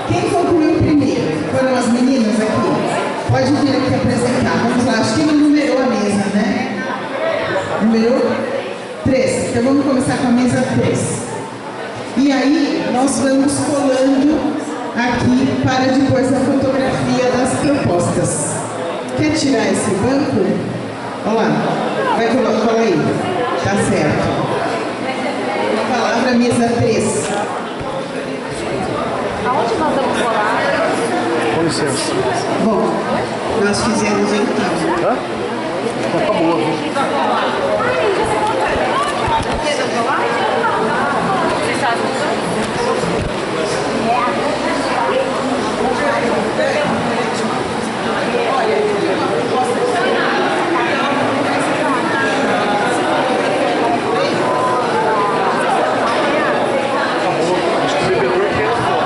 Quem concluiu primeiro? Foram as meninas aqui? Pode vir aqui apresentar. Vamos lá, acho que ele numerou a mesa, né? Numerou 3. Então vamos começar com a mesa 3. E aí nós vamos colando aqui para depois a fotografia das propostas. Quer tirar esse banco? Olha lá. Vai colar aí. Tá certo. Palavra mesa 3. Aonde nós vamos colar? Com licença. Bom, nós fizemos então. Hã? Acabou.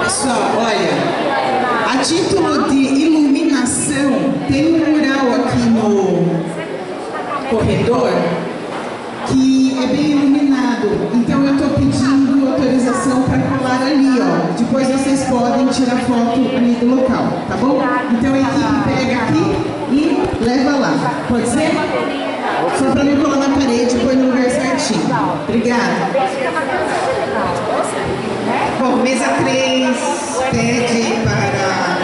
Pessoal, olha, a título de iluminação, tem um mural aqui no corredor que é bem iluminado. Então eu estou pedindo autorização para colar ali, ó. Depois vocês podem tirar foto ali do local, tá bom? Então a equipe pega aqui e leva lá. Pode ser? Só para não colar na parede, põe no lugar certinho. Obrigada. Bom, mesa 3 pede para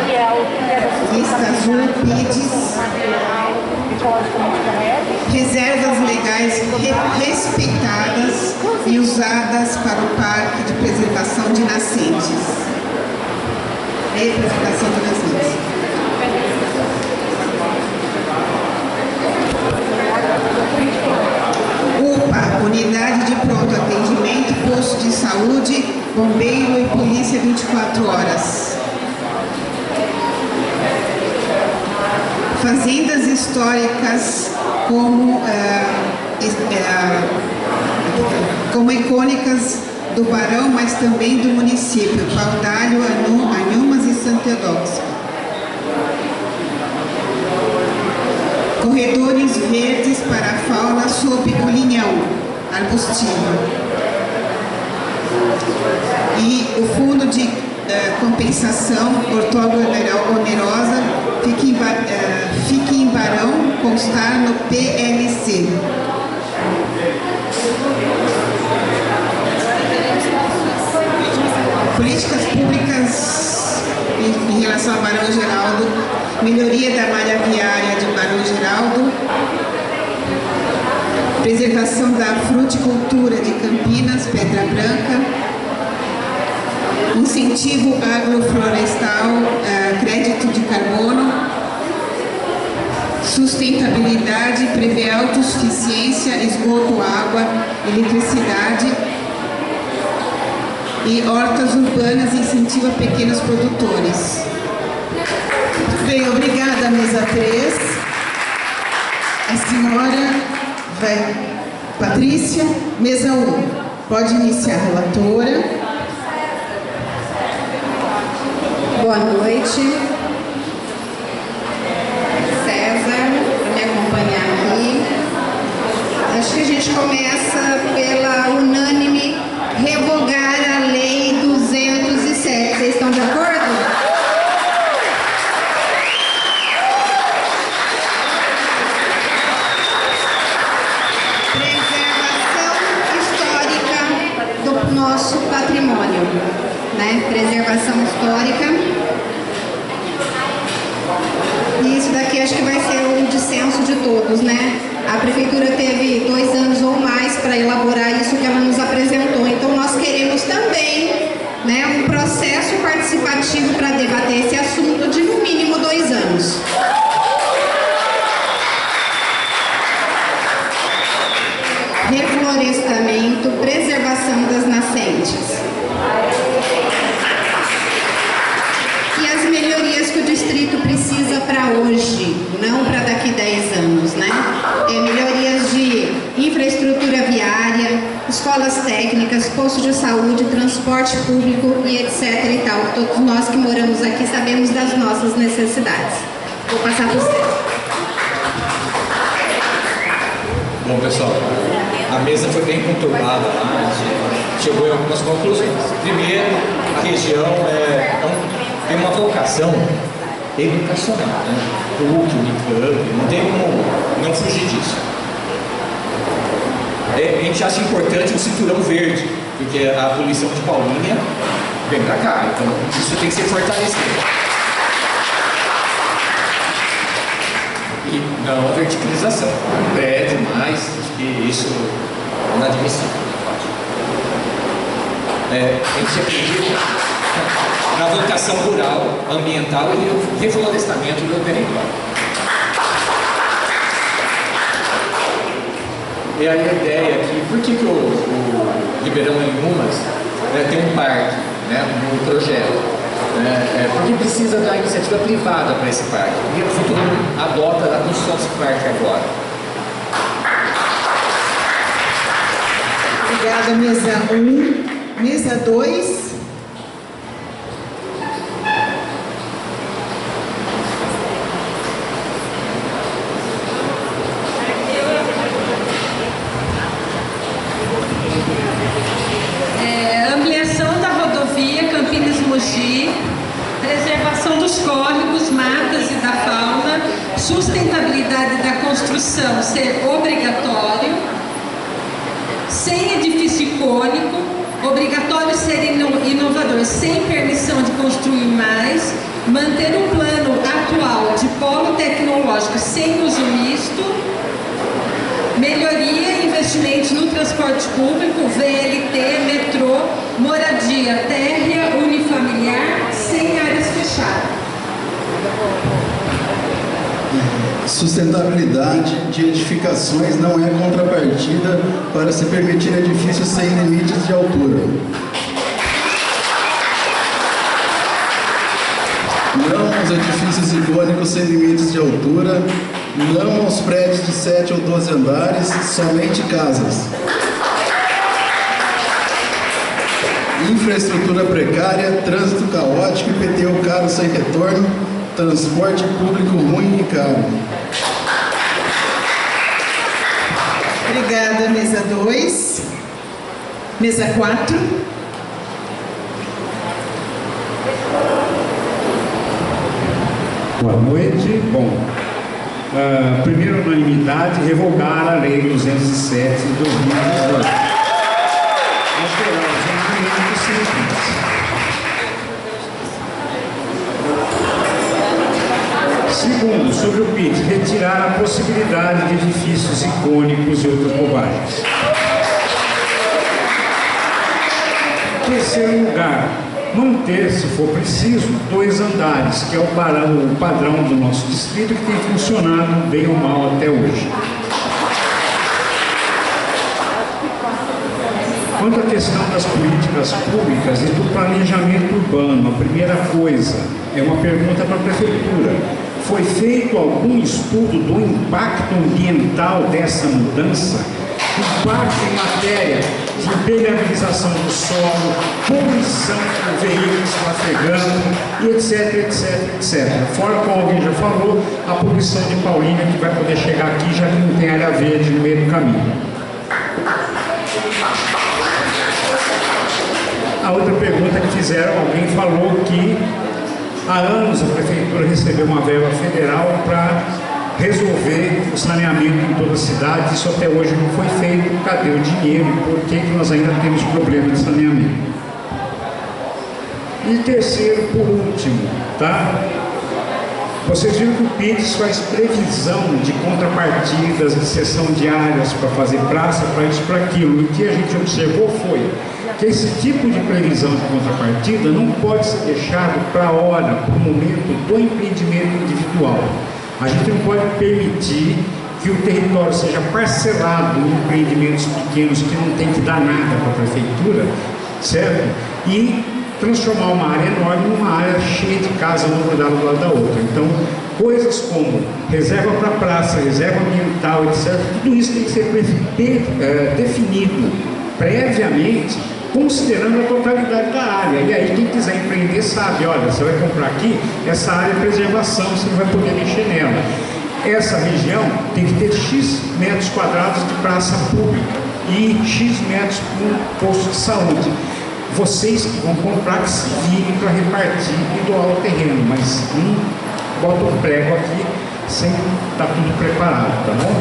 lista azul, PIDs, reservas legais respeitadas e usadas para o Parque de Preservação de Nascentes. Preservação de Nascentes. UPA, Unidade de Pronto Atendimento, Posto de Saúde, Bombeiro e Polícia 24 horas. Fazendas históricas como icônicas do Barão, mas também do município, Paudalho, Anhumas e Santa Teodóxia. Corredores verdes para a fauna sob o linhão arbustivo. E o fundo de compensação onerosa fica em Barão, constar no PLC. Políticas públicas em relação a Barão Geraldo, melhoria da malha viária de Barão Geraldo, preservação da fruticultura de Campinas, Pedra Branca, incentivo agroflorestal, crédito de carbono, sustentabilidade, prevê autossuficiência, esgoto, água, eletricidade e hortas urbanas, incentiva pequenos produtores. Bem, obrigada, mesa 3. A senhora vai, Patrícia, mesa 1. Pode iniciar, relatora. Boa noite. César, para me acompanhar aqui. Acho que a gente começa pela unânime revogar a Lei 207. Vocês estão de acordo? né? Preservação histórica. E isso daqui acho que vai ser o dissenso de todos, né? A prefeitura teve 2 anos ou mais para elaborar isso que ela nos apresentou. Então nós queremos também, né, um processo participativo para debater esse assunto de no mínimo 2 anos. Reflorestamento, preservação das nascentes. E as melhorias que o distrito precisa para hoje, não para daqui 10 anos, né? Melhorias de infraestrutura viária, escolas técnicas, postos de saúde, transporte público e etc. e tal. Todos nós que moramos aqui sabemos das nossas necessidades. Vou passar para você. Bom, pessoal, a mesa foi bem conturbada lá, a gente chegou em algumas conclusões. Primeiro, a região tem uma vocação educacional, né? PUC, Unicamp, não tem como não fugir disso. A gente acha importante o cinturão verde, porque a abolição de Paulínia vem para cá, então isso tem que ser fortalecido. E não a verticalização. Prédio mais, acho que isso é inadmissível. A gente acredita na vocação rural, ambiental e o reflorestamento do território. E aí a ideia aqui, por que o Ribeirão Inhumas tem um parque, né, no projeto? Porque precisa da iniciativa privada para esse parque. E o futuro adota a construção desse parque agora. Obrigada, mesa 1. Mesa 2. Ampliação da rodovia Campinas-Mogi, preservação dos córregos, matas e da fauna, sustentabilidade da construção ser obrigatório, sem edifício icônico, obrigatório ser inovador, sem permissão de construir mais, manter o plano atual de polo tecnológico sem uso misto, melhoria e investimentos no transporte público, VLT, metrô, moradia térrea, unifamiliar, sem áreas fechadas. Sustentabilidade de edificações não é contrapartida para se permitir edifícios sem limites de altura. Não aos edifícios icônicos sem limites de altura, não aos prédios de 7 ou 12 andares, somente casas. Infraestrutura precária, trânsito caótico, IPTU caro sem retorno, transporte público ruim e caro. Obrigada, mesa 2. Mesa 4. Boa noite. Bom, primeira unanimidade, revogar a Lei 207 de 2018. Alterar o zonamento do simples. Segundo, sobre o PIT, retirar a possibilidade de edifícios icônicos e outras bobagens. Terceiro lugar, manter, se for preciso, 2 andares, que é o padrão do nosso distrito, que tem funcionado bem ou mal até hoje. Quanto à questão das políticas públicas e do planejamento urbano, a primeira coisa é uma pergunta para a prefeitura. Foi feito algum estudo do impacto ambiental dessa mudança? Impacto em matéria de impermeabilização do solo, poluição por veículos trafegando, e etc, etc, etc. Fora, como alguém já falou, a poluição de Paulínia, que vai poder chegar aqui, já que não tem área verde no meio do caminho. A outra pergunta que fizeram, alguém falou que há anos a prefeitura recebeu uma verba federal para resolver o saneamento em toda a cidade. Isso até hoje não foi feito. Cadê o dinheiro e por que nós ainda temos problema de saneamento? E terceiro, por último, tá? Vocês viram que o PIDES faz previsão de contrapartidas, de cessão de áreas para fazer praça, para isso, para aquilo. E o que a gente observou foi que esse tipo de previsão de contrapartida não pode ser deixado para a hora, para o momento do empreendimento individual. A gente não pode permitir que o território seja parcelado em empreendimentos pequenos que não tem que dar nada para a prefeitura, certo? E transformar uma área enorme numa área cheia de casa, uma grudada do lado da outra. Então, coisas como reserva para praça, reserva ambiental, etc., tudo isso tem que ser definido previamente, considerando a totalidade da área. E aí quem quiser empreender sabe, olha, você vai comprar aqui, essa área é preservação, você não vai poder mexer nela. Essa região tem que ter X metros quadrados de praça pública e X metros para um posto de saúde. Vocês que vão comprar, que se virem para repartir e doar o terreno, mas não bota um prego aqui sem estar tudo preparado, tá bom?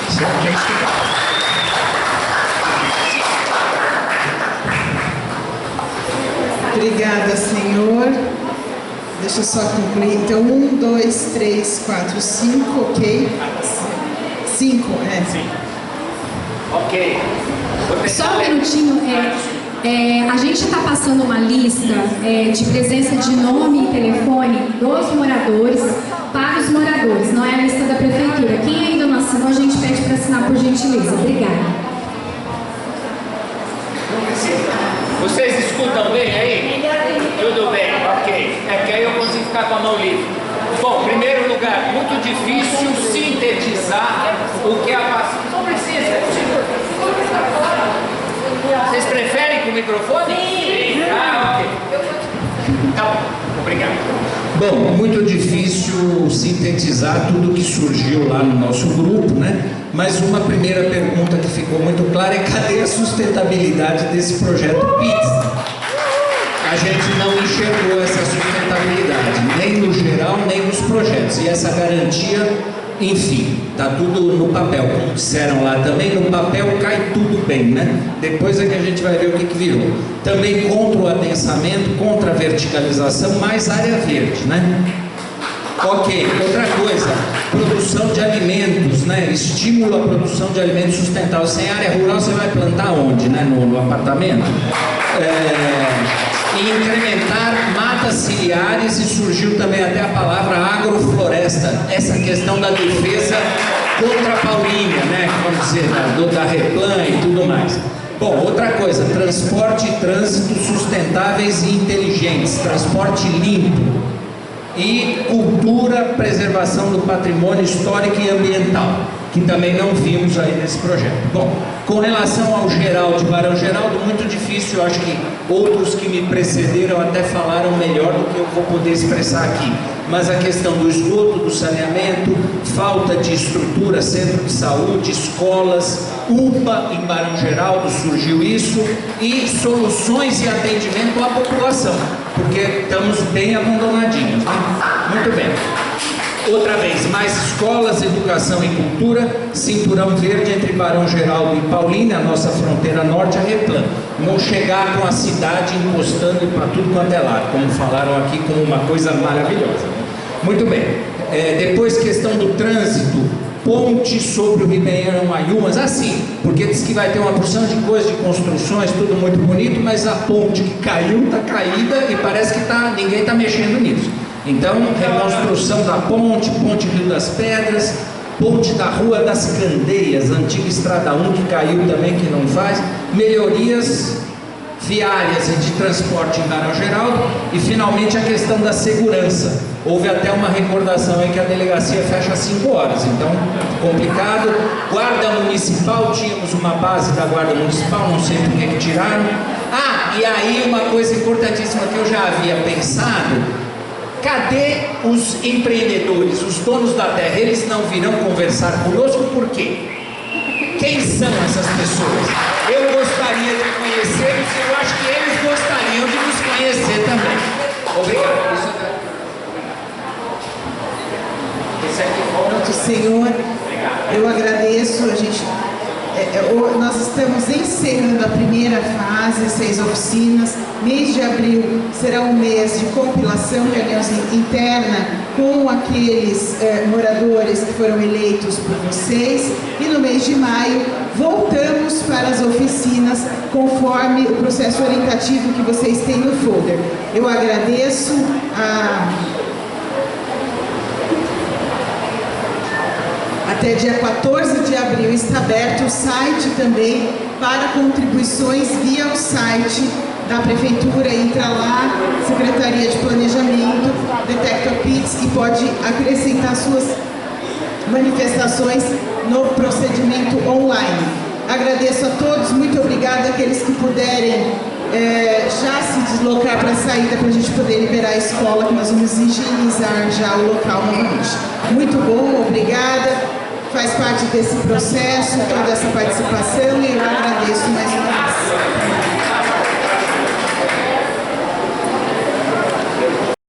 Certo? Já explicado. Obrigada, senhor. Deixa eu só concluir. Então, 1, 2, 3, 4, 5, ok? 5, é. Sim. Ok. Só um minutinho. A gente está passando uma lista de presença de nome e telefone dos moradores para os moradores. Não é a lista da prefeitura. Quem ainda não assinou, a gente pede para assinar por gentileza. Obrigada. Vocês escutam bem aí? Tudo bem, ok. É que aí eu consigo ficar com a mão livre. Bom, em primeiro lugar, muito difícil sintetizar o que a vacina... Não precisa. Vocês preferem com o microfone? Sim. Ah, ok. Tá bom, obrigado. Bom, muito difícil sintetizar tudo que surgiu lá no nosso grupo, né? Mas uma primeira pergunta que ficou muito clara é: cadê a sustentabilidade desse projeto PIDES? A gente não enxergou essa sustentabilidade, nem no geral, nem nos projetos. E essa garantia, enfim, está tudo no papel. Como disseram lá também, no papel cai tudo bem, né? Depois é que a gente vai ver o que virou. Também contra o adensamento, contra a verticalização, mais área verde, né? Ok, outra coisa, produção de alimentos, né? Estímulo à produção de alimentos sustentáveis. Sem área rural você vai plantar onde, né? No apartamento? E incrementar matas ciliares, e surgiu também até a palavra agrofloresta, essa questão da defesa contra a Paulínia, né? Vamos dizer, da Replan e tudo mais. Bom, outra coisa, transporte e trânsito sustentáveis e inteligentes, transporte limpo. E cultura, preservação do patrimônio histórico e ambiental, que também não vimos aí nesse projeto. Bom, com relação ao geral de Barão Geraldo, muito difícil, eu acho que outros que me precederam até falaram melhor do que eu vou poder expressar aqui. Mas a questão do esgoto, do saneamento, falta de estrutura, centro de saúde, escolas, UPA em Barão Geraldo surgiu isso, e soluções e atendimento à população, porque estamos bem abandonadinhos, né? Muito bem. Outra vez, mais escolas, educação e cultura, cinturão verde entre Barão Geraldo e Paulínia, a nossa fronteira norte, a Replan. Não chegar com a cidade encostando para tudo quanto é lado, como falaram aqui, como uma coisa maravilhosa. Muito bem. Depois, questão do trânsito, ponte sobre o Ribeirão Ayumas, assim, porque diz que vai ter uma porção de coisas, de construções, tudo muito bonito, mas a ponte que caiu está caída e parece que ninguém está mexendo nisso. Então, reconstrução da ponte, ponte Rio das Pedras, ponte da Rua das Candeias, antiga Estrada 1 que caiu também, que não faz, melhorias viárias e de transporte em Barão Geraldo, e finalmente a questão da segurança. Houve até uma recordação aí que a delegacia fecha às 5 horas, então complicado. Guarda Municipal, tínhamos uma base da Guarda Municipal, não sei por que tiraram. E aí uma coisa importantíssima que eu já havia pensado: cadê os empreendedores, os donos da terra? Eles não virão conversar conosco, por quê? Quem são essas pessoas? Eu gostaria de conhecê-los e eu acho que eles gostariam de nos conhecer também. Obrigado. Esse aqui Pronto, senhor. Eu agradeço. Nós estamos encerrando a primeira fase, 6 oficinas. Mês de abril será um mês de compilação, reunião interna com aqueles moradores que foram eleitos por vocês. E no mês de maio voltamos para as oficinas conforme o processo orientativo que vocês têm no folder. Eu agradeço até dia 14 de abril está aberto o site também para contribuições via o site da Prefeitura. Entra lá, Secretaria de Planejamento, Detector Pits, e pode acrescentar suas manifestações no procedimento online. Agradeço a todos, muito obrigada àqueles que puderem já se deslocar para a saída, para a gente poder liberar a escola, que nós vamos higienizar já o local novamente. Muito bom, obrigada. Faz parte desse processo, toda essa participação, e eu agradeço.